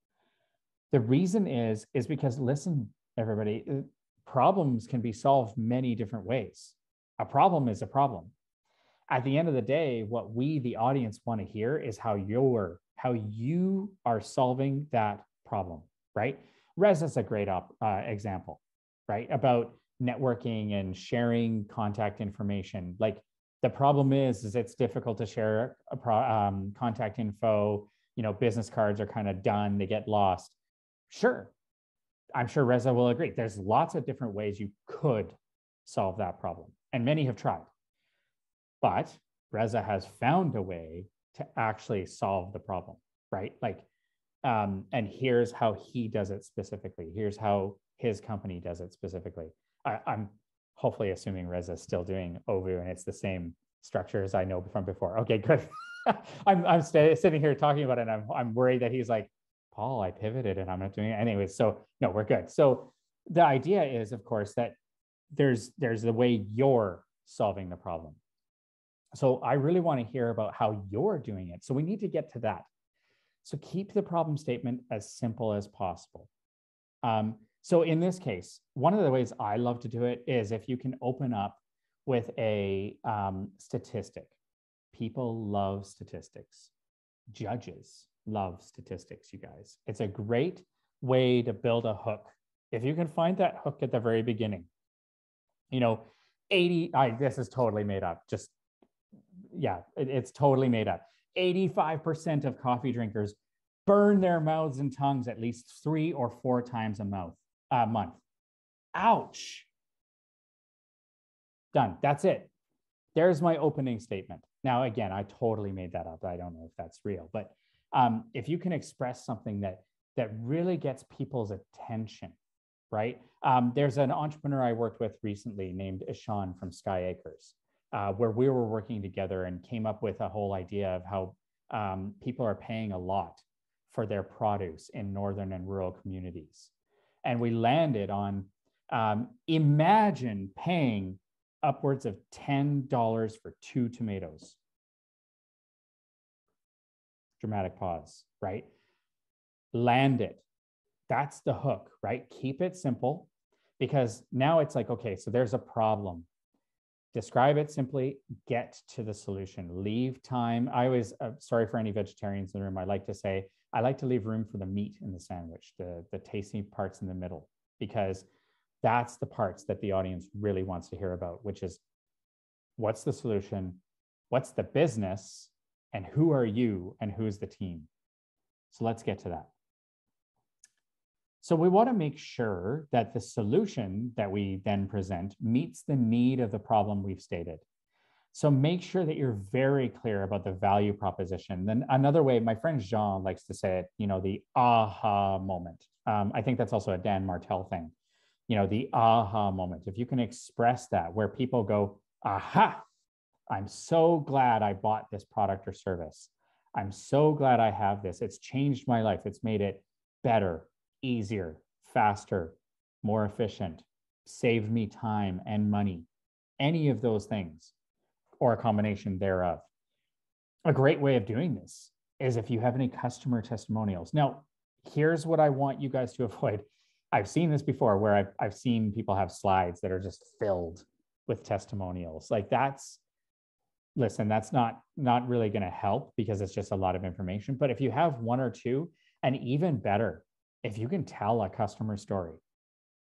The reason is because, listen, everybody, problems can be solved many different ways. A problem is a problem. At the end of the day, what we, the audience, want to hear is how you are solving that problem, right? Reza is a great example, right? About networking and sharing contact information. Like the problem is it's difficult to share contact info. Business cards are kind of done, they get lost. Sure, I'm sure Reza will agree. There's lots of different ways you could solve that problem, and many have tried. But Reza has found a way to actually solve the problem, right? And here's how he does it specifically. Here's how his company does it specifically. I'm hopefully assuming Reza is still doing OVU and it's the same structure as I know from before. Okay, good. I'm sitting here talking about it and I'm worried that he's like, Paul, I pivoted and I'm not doing it anyways. So no, we're good. So the idea is, of course, that there's the way you're solving the problem. So I really want to hear about how you're doing it. So we need to get to that. So keep the problem statement as simple as possible. So in this case, one of the ways I love to do it is if you can open up with a statistic. People love statistics. Judges love statistics, you guys. It's a great way to build a hook. If you can find that hook at the very beginning, 80, this is totally made up. It's totally made up. 85% of coffee drinkers burn their mouths and tongues at least 3 or 4 times a month. Ouch. Done. That's it. There's my opening statement. Now, again, I totally made that up. I don't know if that's real, but if you can express something that really gets people's attention, right? There's an entrepreneur I worked with recently named Ishan from Sky Acres, where we were working together and came up with a whole idea of how people are paying a lot for their produce in northern and rural communities. And we landed on, imagine paying upwards of $10 for 2 tomatoes. Dramatic pause, right? Land it. That's the hook, right? Keep it simple, because now it's like, okay, so there's a problem. Describe it simply, get to the solution, leave time. I always, sorry for any vegetarians in the room, I like to leave room for the meat in the sandwich, the tasty parts in the middle, because that's the parts that the audience really wants to hear about, which is what's the solution, what's the business, and who are you and who's the team? So let's get to that. So we want to make sure that the solution that we then present meets the need of the problem we've stated. So make sure that you're very clear about the value proposition. Then another way, my friend Jean likes to say it, the aha moment. I think that's also a Dan Martell thing. The aha moment. If you can express that where people go, aha, I'm so glad I bought this product or service. I'm so glad I have this. It's changed my life. It's made it better, easier, faster, more efficient, saved me time and money, any of those things, or a combination thereof. A great way of doing this is if you have any customer testimonials. Now, here's what I want you guys to avoid. I've seen this before where I've seen people have slides that are just filled with testimonials. Like listen, that's not really going to help because it's just a lot of information. But if you have one or two, and even better, if you can tell a customer story,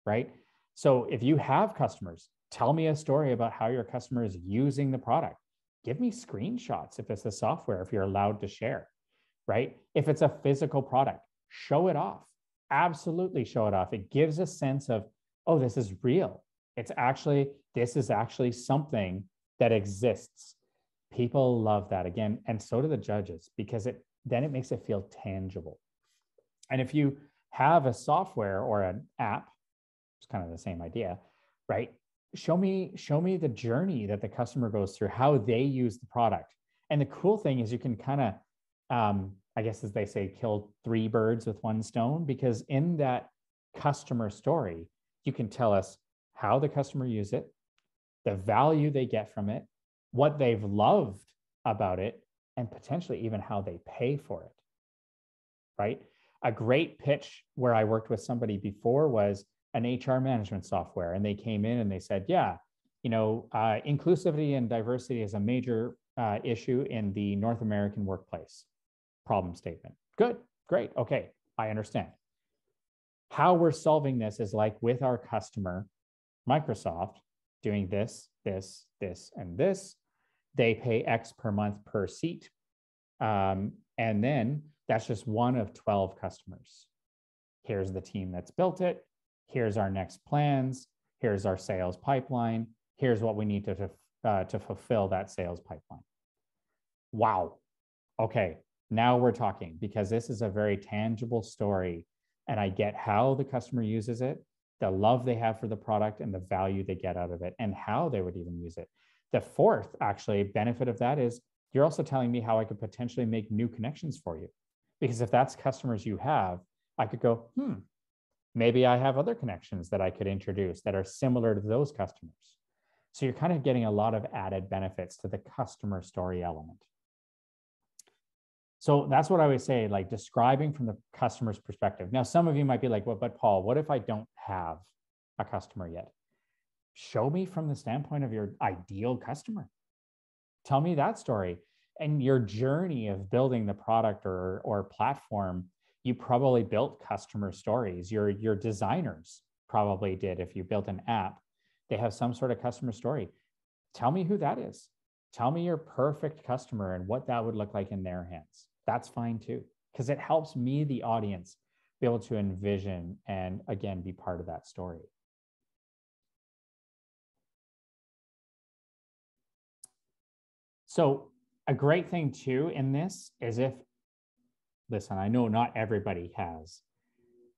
right? So if you have customers, tell me a story about how your customer is using the product. Give me screenshots if it's the software, if you're allowed to share, right? If it's a physical product, show it off. Absolutely show it off. It gives a sense of, oh, this is real. This is actually something that exists. People love that again, and so do the judges, because then it makes it feel tangible. And if you have a software or an app, it's kind of the same idea, right? Show me the journey that the customer goes through, how they use the product. And the cool thing is you can kind of, I guess as they say, kill three birds with one stone, because in that customer story, you can tell us how the customer used it, the value they get from it, what they've loved about it, and potentially even how they pay for it, right? A great pitch where I worked with somebody before was an HR management software. And they came in and they said, yeah, inclusivity and diversity is a major issue in the North American workplace. Problem statement. Good, great, okay, I understand. How we're solving this is like with our customer, Microsoft, doing this, this, this, and this. They pay X per month per seat. And then that's just one of 12 customers. Here's the team that's built it. Here's our next plans. Here's our sales pipeline. Here's what we need to fulfill that sales pipeline. Wow. Okay, now we're talking, because this is a very tangible story, and I get how the customer uses it, the love they have for the product, and the value they get out of it, and how they would even use it. The fourth, actually, benefit of that is you're also telling me how I could potentially make new connections for you. Because if that's customers you have, I could go, maybe I have other connections that I could introduce that are similar to those customers. So you're kind of getting a lot of added benefits to the customer story element. So that's what I would say, like describing from the customer's perspective. Now, some of you might be like, well, but Paul, what if I don't have a customer yet? Show me from the standpoint of your ideal customer. Tell me that story. And your journey of building the product or platform, you probably built customer stories. Your designers probably did. If you built an app, they have some sort of customer story. Tell me who that is. Tell me your perfect customer and what that would look like in their hands. That's fine too, because it helps me, the audience, be able to envision and, again, be part of that story. So a great thing too in this is listen, I know not everybody has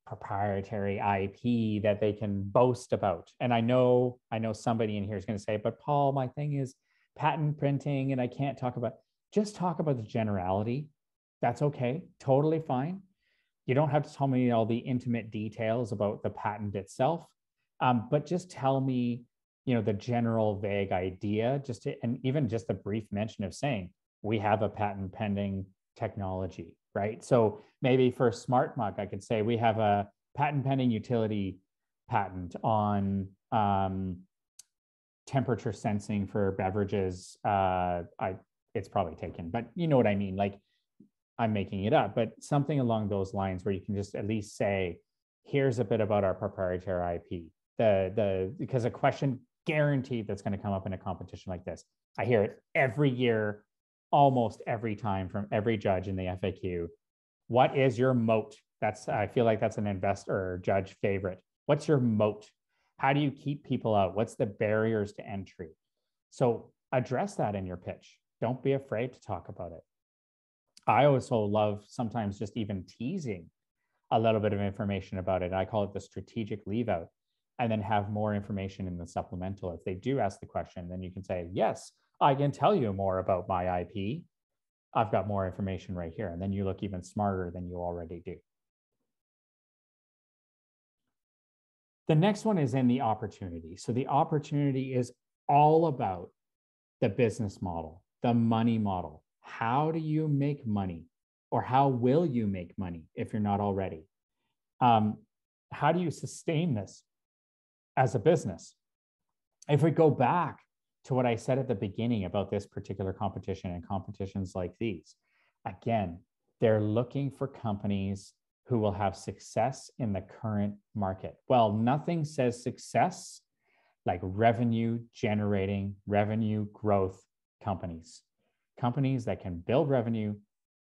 proprietary IP that they can boast about. And I know somebody in here is going to say, but Paul, my thing is patent printing and I can't talk about, just talk about the generality. That's okay, totally fine. You don't have to tell me all the intimate details about the patent itself, but just tell me, the general vague idea, and even just a brief mention of saying, we have a patent pending technology, right? So maybe for Smart Mug, I could say we have a patent pending utility patent on temperature sensing for beverages. It's probably taken, but you know what I mean? Like, I'm making it up, but something along those lines where you can just at least say, here's a bit about our proprietary IP. Because a question guaranteed that's going to come up in a competition like this. I hear it every year, almost every time from every judge in the FAQ. What is your moat? I feel like that's an investor or judge favorite. What's your moat? How do you keep people out? What's the barriers to entry? So address that in your pitch. Don't be afraid to talk about it. I also love sometimes just even teasing a little bit of information about it. I call it the strategic leave out, and then have more information in the supplemental. If they do ask the question, then you can say, yes, I can tell you more about my IP. I've got more information right here. And then you look even smarter than you already do. The next one is in the opportunity. So the opportunity is all about the business model, the money model. How do you make money? Or how will you make money if you're not already? How do you sustain this as a business? If we go back to what I said at the beginning about this particular competition and competitions like these, again, they're looking for companies who will have success in the current market. Well, nothing says success like revenue generating, revenue growth companies. Companies that can build revenue,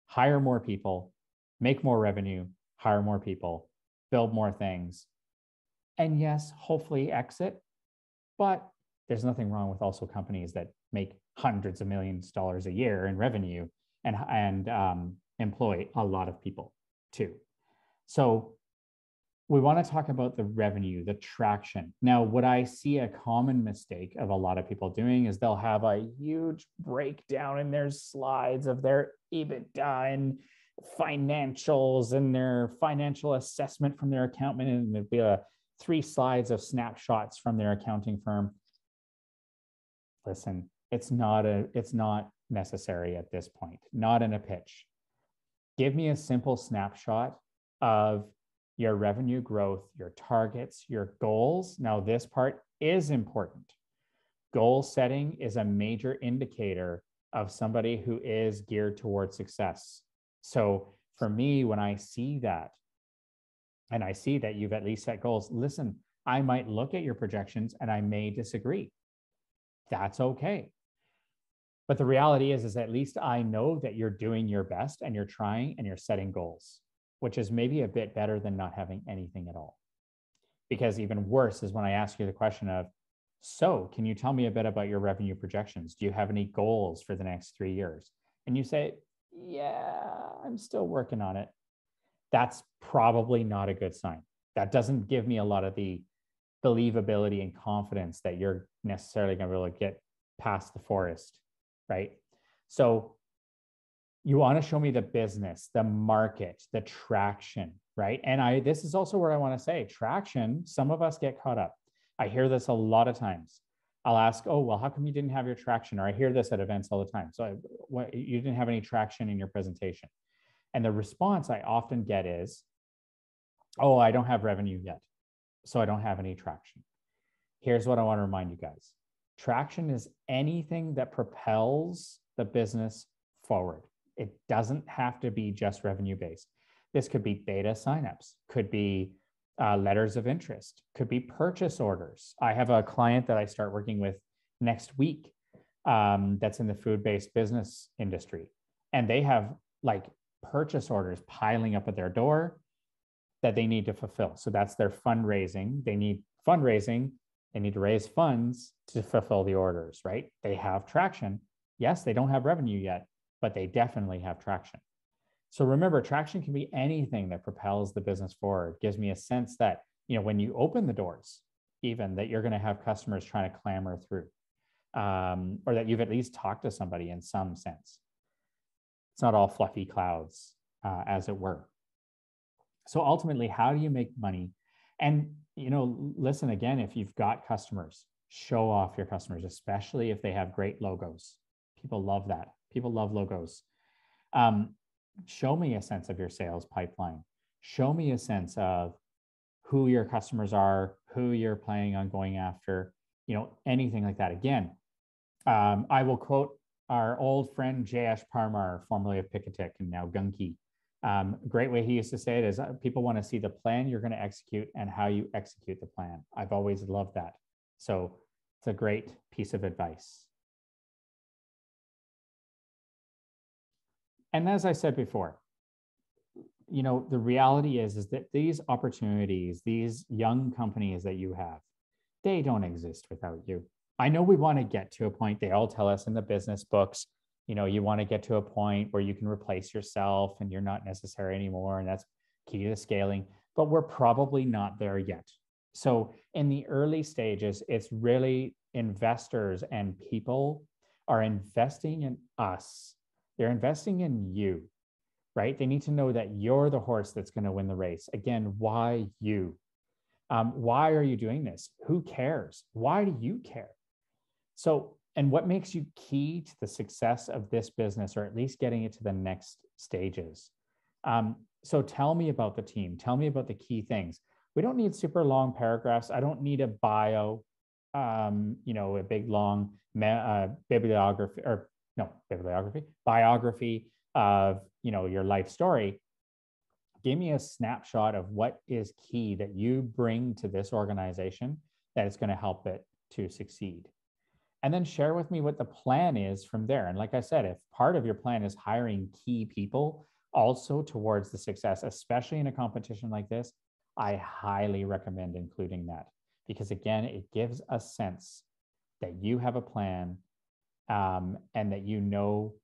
hire more people, make more revenue, hire more people, build more things, and yes, hopefully exit. But there's nothing wrong with also companies that make hundreds of millions of dollars a year in revenue and employ a lot of people too. So we want to talk about the revenue, the traction. Now, what I see a common mistake of a lot of people doing is they'll have a huge breakdown in their slides of their EBITDA and financials and their financial assessment from their accountant, and there'd be 3 slides of snapshots from their accounting firm. Listen, it's not necessary at this point, not in a pitch. Give me a simple snapshot of your revenue growth, your targets, your goals. Now, this part is important. Goal setting is a major indicator of somebody who is geared towards success. So for me, when I see that, and I see that you've at least set goals, listen, I might look at your projections and I may disagree. That's okay. But the reality is at least I know that you're doing your best and you're trying and you're setting goals, which is maybe a bit better than not having anything at all. Because even worse is when I ask you the question of, so can you tell me a bit about your revenue projections? Do you have any goals for the next 3 years? And you say, yeah, I'm still working on it. That's probably not a good sign. That doesn't give me a lot of the believability and confidence that you're necessarily going to be able to get past the forest, right? So you want to show me the business, the market, the traction, right? And this is also where I want to say traction. Some of us get caught up. I hear this a lot of times. I'll ask, oh, well, how come you didn't have your traction? Or I hear this at events all the time. So you didn't have any traction in your presentation. And the response I often get is, oh, I don't have revenue yet, so I don't have any traction. Here's what I want to remind you guys. Traction is anything that propels the business forward. It doesn't have to be just revenue-based. This could be beta signups, could be letters of interest, could be purchase orders. I have a client that I start working with next week that's in the food-based business industry. And they have like purchase orders piling up at their door that they need to fulfill. So that's their fundraising. They need fundraising. They need to raise funds to fulfill the orders, right? They have traction. Yes, they don't have revenue yet, but they definitely have traction. So remember, traction can be anything that propels the business forward. Gives me a sense that, when you open the doors, even that you're going to have customers trying to clamor through, or that you've at least talked to somebody in some sense. It's not all fluffy clouds, as it were. So ultimately, how do you make money? And, listen, again, if you've got customers, show off your customers, especially if they have great logos. People love that. People love logos. Show me a sense of your sales pipeline. Show me a sense of who your customers are, who you're planning on going after, anything like that. Again, I will quote our old friend Jayesh Parmar, formerly of Picatic and now Gunky. Great way he used to say it is people want to see the plan you're going to execute and how you execute the plan. I've always loved that. So it's a great piece of advice. And as I said before, the reality is that these opportunities, these young companies that you have, they don't exist without you. I know we want to get to a point, they all tell us in the business books, you want to get to a point where you can replace yourself and you're not necessary anymore. And that's key to scaling, but we're probably not there yet. So in the early stages, it's really investors and people are investing in us. They're investing in you, right? They need to know that you're the horse that's going to win the race. Again, why you? Why are you doing this? Who cares? Why do you care? So, and what makes you key to the success of this business, or at least getting it to the next stages? So tell me about the team. Tell me about the key things. We don't need super long paragraphs. I don't need a bio, a big long bibliography of, your life story. Give me a snapshot of what is key that you bring to this organization that is going to help it to succeed. And then share with me what the plan is from there. And like I said, if part of your plan is hiring key people also towards the success, especially in a competition like this, I highly recommend including that, because again, it gives a sense that you have a plan and that you know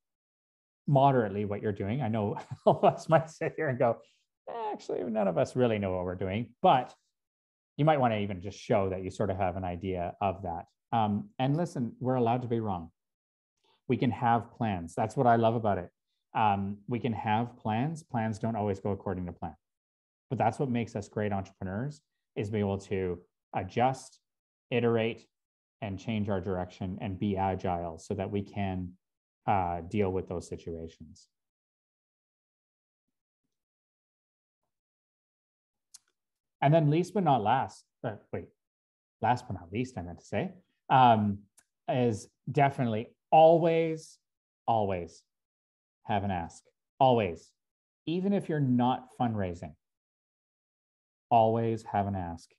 moderately what you're doing. I know all of us might sit here and go, actually, none of us really know what we're doing, but you might want to even just show that you sort of have an idea of that. And listen, we're allowed to be wrong. We can have plans. That's what I love about it. We can have plans. Plans don't always go according to plan, but that's what makes us great entrepreneurs, is be able to adjust, iterate, and change our direction and be agile so that we can deal with those situations. And then last but not least, I meant to say, is definitely always have an ask. Always. Even if you're not fundraising, always have an ask.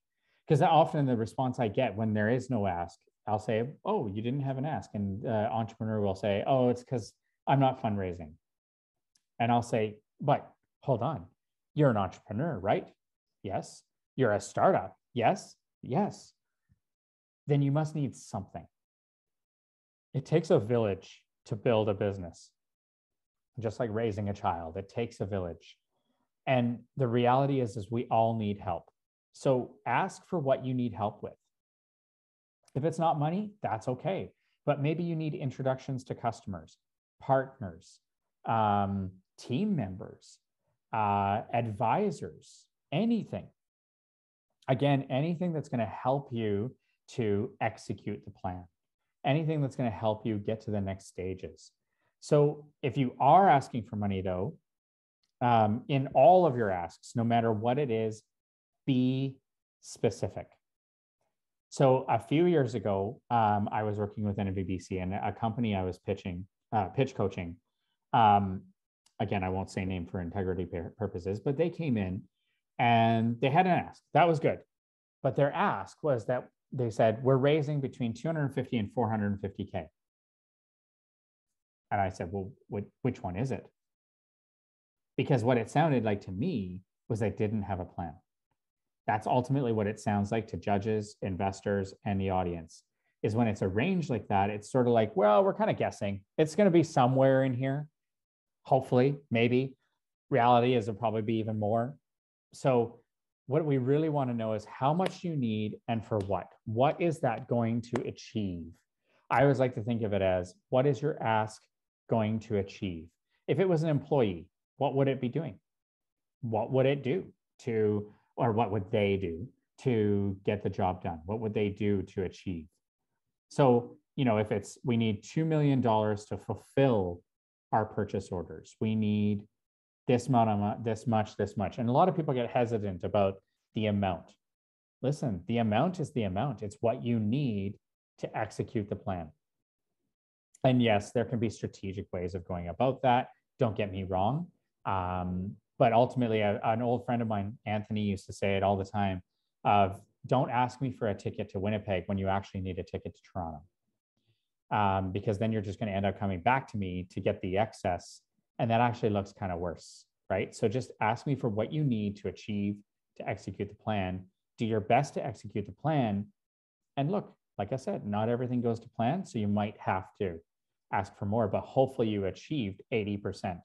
Because often the response I get when there is no ask, I'll say, oh, you didn't have an ask. And the entrepreneur will say, oh, it's because I'm not fundraising. And I'll say, but hold on, you're an entrepreneur, right? Yes. You're a startup. Yes. Yes. Then you must need something. It takes a village to build a business. Just like raising a child, it takes a village. And the reality is we all need help. So ask for what you need help with. If it's not money, that's okay. But maybe you need introductions to customers, partners, team members, advisors, anything. Again, anything that's going to help you to execute the plan, anything that's going to help you get to the next stages. So if you are asking for money, though, in all of your asks, no matter what it is, be specific. So a few years ago, I was working with NVBC and a company I was pitch coaching. Again, I won't say name for integrity purposes, but they came in and they had an ask. That was good. But their ask was that they said, we're raising between 250 and 450K. And I said, well, which one is it? Because what it sounded like to me was they didn't have a plan. That's ultimately what it sounds like to judges, investors, and the audience, is when it's arranged like that, it's sort of like, well, we're kind of guessing. It's going to be somewhere in here. Hopefully, maybe. Reality is it'll probably be even more. So what we really want to know is how much you need and for what. What is that going to achieve? I always like to think of it as, what is your ask going to achieve? If it was an employee, what would it be doing? What would it do to, or what would they do to get the job done? What would they do to achieve? So, if it's, we need $2 million to fulfill our purchase orders, we need this amount, this much. And a lot of people get hesitant about the amount. Listen, the amount is the amount. It's what you need to execute the plan. And yes, there can be strategic ways of going about that. Don't get me wrong. But ultimately, an old friend of mine, Anthony, used to say it all the time of, don't ask me for a ticket to Winnipeg when you actually need a ticket to Toronto. Because then you're just going to end up coming back to me to get the excess. And that actually looks kind of worse, right? So just ask me for what you need to achieve, to execute the plan. Do your best to execute the plan. And look, like I said, not everything goes to plan. So you might have to ask for more, but hopefully you achieved 80%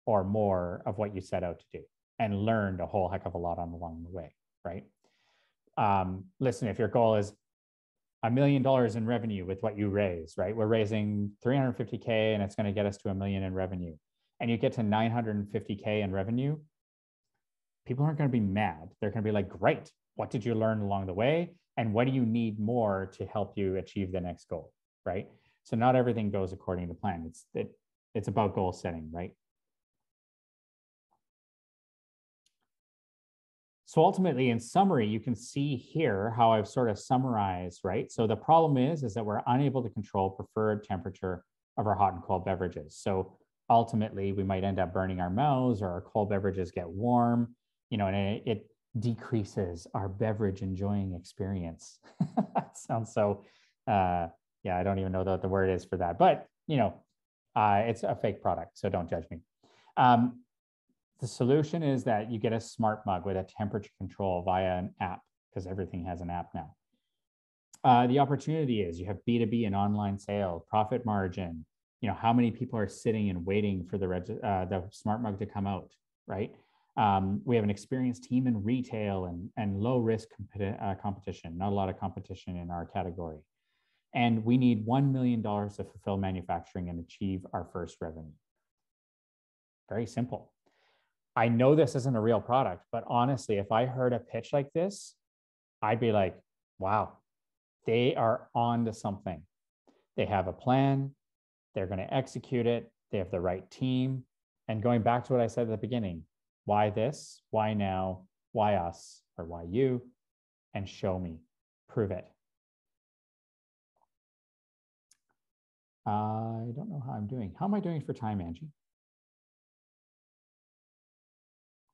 or more of what you set out to do and learned a whole heck of a lot along the way, right? Listen, if your goal is $1 million in revenue with what you raise, right? We're raising 350K and it's going to get us to $1 million in revenue. And you get to 950K in revenue, people aren't going to be mad. They're going to be like, great, what did you learn along the way? And what do you need more to help you achieve the next goal, right? So not everything goes according to plan. It's about goal setting, right? So ultimately, in summary, you can see here how I've sort of summarized, right? So the problem is that we're unable to control preferred temperature of our hot and cold beverages. So ultimately, we might end up burning our mouths, or our cold beverages get warm, and it decreases our beverage enjoying experience. That sounds so, yeah, I don't even know what the word is for that, but it's a fake product, so don't judge me. The solution is that you get a smart mug with a temperature control via an app, because everything has an app now. The opportunity is you have B2B and online sales, profit margin, how many people are sitting and waiting for the smart mug to come out, right? We have an experienced team in retail and low risk competition, not a lot of competition in our category. And we need $1 million to fulfill manufacturing and achieve our first revenue. Very simple. I know this isn't a real product, but honestly, if I heard a pitch like this, I'd be like, wow, they are on to something. They have a plan. They're going to execute it. They have the right team. And going back to what I said at the beginning, why this? Why now? Why us? Or why you? And show me. Prove it. I don't know how I'm doing. How am I doing for time, Angie?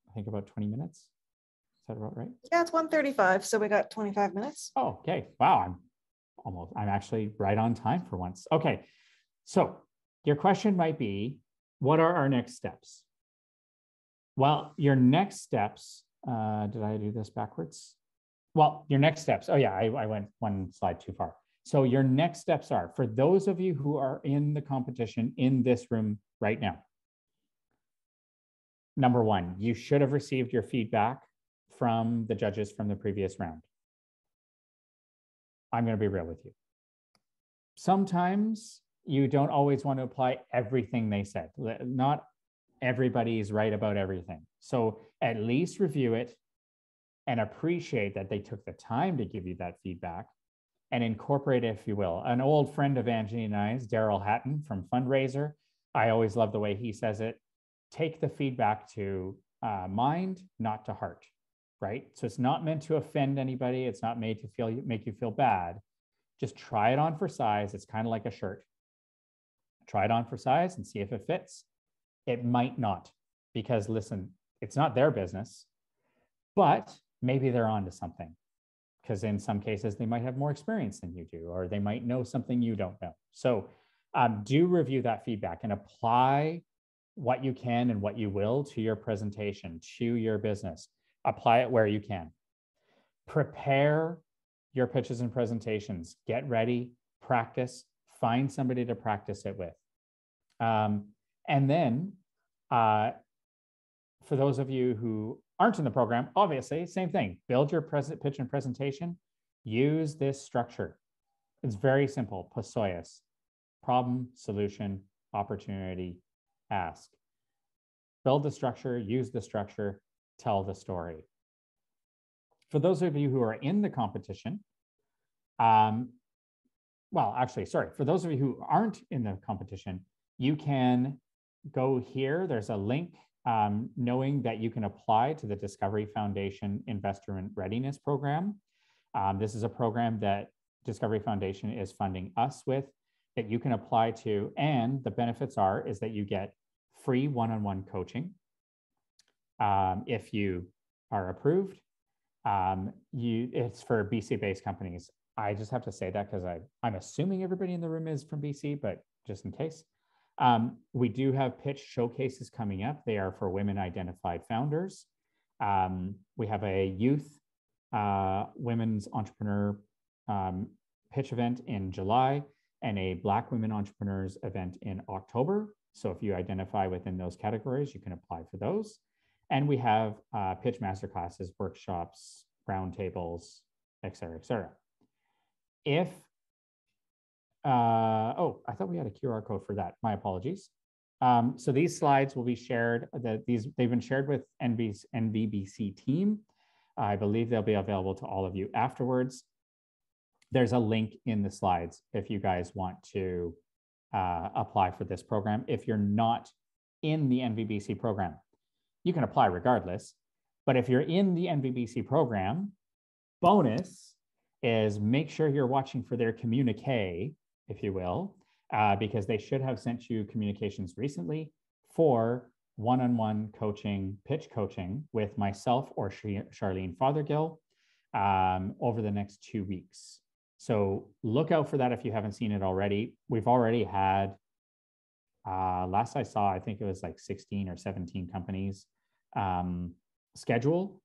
I think about 20 minutes. Is that about right? Yeah, it's 1:35, so we got 25 minutes. Oh, okay. Wow, I'm actually right on time for once. Okay, so your question might be, what are our next steps? Well, your next steps, did I do this backwards? Well, your next steps, oh yeah, I went one slide too far. So your next steps are, for those of you who are in the competition in this room right now, number one, you should have received your feedback from the judges from the previous round. I'm going to be real with you. Sometimes you don't always want to apply everything they said. Not everybody is right about everything. So at least review it and appreciate that they took the time to give you that feedback and incorporate it, if you will. An old friend of Angie and I's, Daryl Hatton from Fundraiser, I always love the way he says it. Take the feedback to mind, not to heart, right? So it's not meant to offend anybody. It's not made to make you feel bad. Just try it on for size. It's kind of like a shirt. Try it on for size and see if it fits. It might not, because listen, it's not their business, but maybe they're onto something, because in some cases they might have more experience than you do, or they might know something you don't know. So do review that feedback and apply what you can and what you will to your presentation, to your business. Apply it where you can. Prepare your pitches and presentations. Get ready, practice, find somebody to practice it with. And then for those of you who aren't in the program, obviously, same thing. Build your pitch and presentation. Use this structure. It's very simple. PSOIAS. Problem, solution, opportunity, ask. Build the structure, use the structure, tell the story. For those of you who are in the competition, for those of you who aren't in the competition, you can go here. There's a link knowing that you can apply to the Discovery Foundation Investor Readiness Program. This is a program that Discovery Foundation is funding us with, that you can apply to, and the benefits is that you get free one-on-one coaching if you are approved. It's for BC-based companies. I just have to say that because I'm assuming everybody in the room is from BC, but just in case. We do have pitch showcases coming up. They are for women identified founders. We have a youth women's entrepreneur pitch event in July and a Black women entrepreneurs event in October. So if you identify within those categories, you can apply for those. And we have pitch masterclasses, workshops, roundtables, et cetera, et cetera. If, oh, I thought we had a QR code for that. My apologies. So these slides will be shared, they've been shared with NVBC team. I believe they'll be available to all of you afterwards. There's a link in the slides if you guys want to apply for this program. If you're not in the NVBC program, you can apply regardless. But if you're in the NVBC program, bonus is make sure you're watching for their communique, if you will, because they should have sent you communications recently for one-on-one coaching, pitch coaching with myself or Charlene Fothergill over the next 2 weeks. So look out for that if you haven't seen it already. We've already had, last I saw, I think it was like 16 or 17 companies schedule.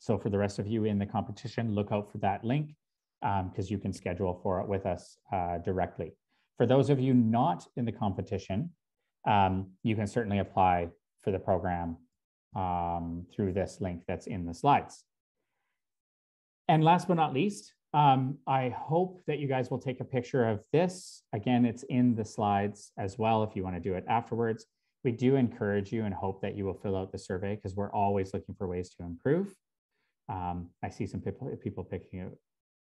So for the rest of you in the competition, look out for that link because you can schedule for it with us directly. For those of you not in the competition, you can certainly apply for the program through this link that's in the slides. And last but not least, I hope that you guys will take a picture of this. Again, it's in the slides as well if you want to do it afterwards. We do encourage you and hope that you will fill out the survey because we're always looking for ways to improve. I see some people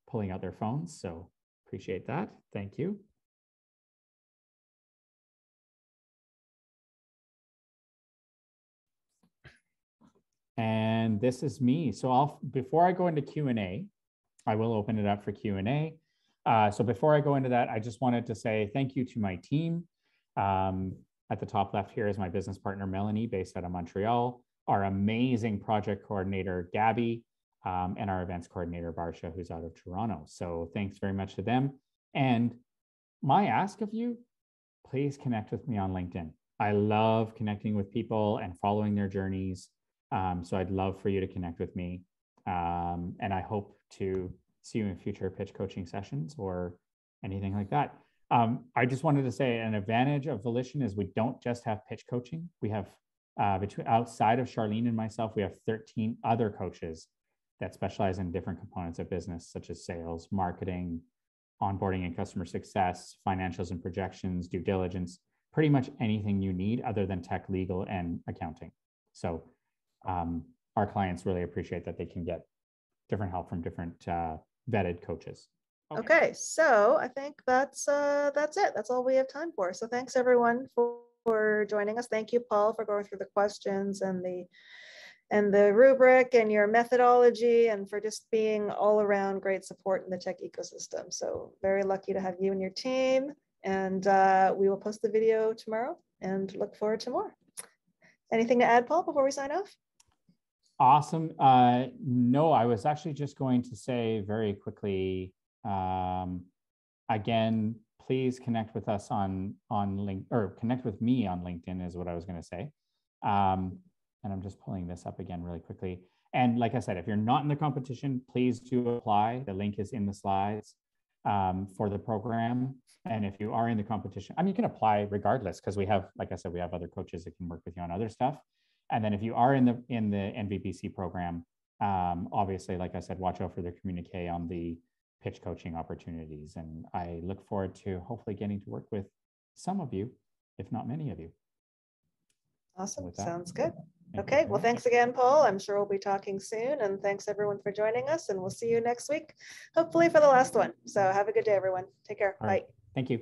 pulling out their phones, so appreciate that. Thank you. And this is me. So before I go into Q&A, I will open it up for Q&A. So before I go into that, I just wanted to say thank you to my team. At the top left here is my business partner, Melanie, based out of Montreal, our amazing project coordinator, Gabby, and our events coordinator, Barsha, who's out of Toronto. So thanks very much to them. And my ask of you, please connect with me on LinkedIn. I love connecting with people and following their journeys. So I'd love for you to connect with me. And I hope to see you in future pitch coaching sessions or anything like that. I just wanted to say an advantage of Volition is we don't just have pitch coaching. We have, outside of Charlene and myself, we have 13 other coaches that specialize in different components of business, such as sales, marketing, onboarding and customer success, financials and projections, due diligence, pretty much anything you need other than tech, legal, and accounting. So our clients really appreciate that they can get different help from different vetted coaches. Okay, so I think that's it. That's all we have time for. So thanks everyone for joining us. Thank you, Paul, for going through the questions and the rubric and your methodology and for just being all around great support in the tech ecosystem. So very lucky to have you and your team. And we will post the video tomorrow and look forward to more. Anything to add, Paul, before we sign off? Awesome. No, I was actually just going to say very quickly, again, please connect with us on LinkedIn, or connect with me on LinkedIn is what I was going to say. And I'm just pulling this up again really quickly. And like I said, if you're not in the competition, please do apply. The link is in the slides for the program. And if you are in the competition, I mean, you can apply regardless because we have, like I said, we have other coaches that can work with you on other stuff. And then if you are in the NVBC program, obviously, like I said, watch out for their communique on the pitch coaching opportunities. And I look forward to hopefully getting to work with some of you, if not many of you. Awesome. Sounds good. Okay. Well, thanks again, Paul. I'm sure we'll be talking soon. And thanks everyone for joining us. And we'll see you next week, hopefully for the last one. So have a good day, everyone. Take care. Bye. Thank you.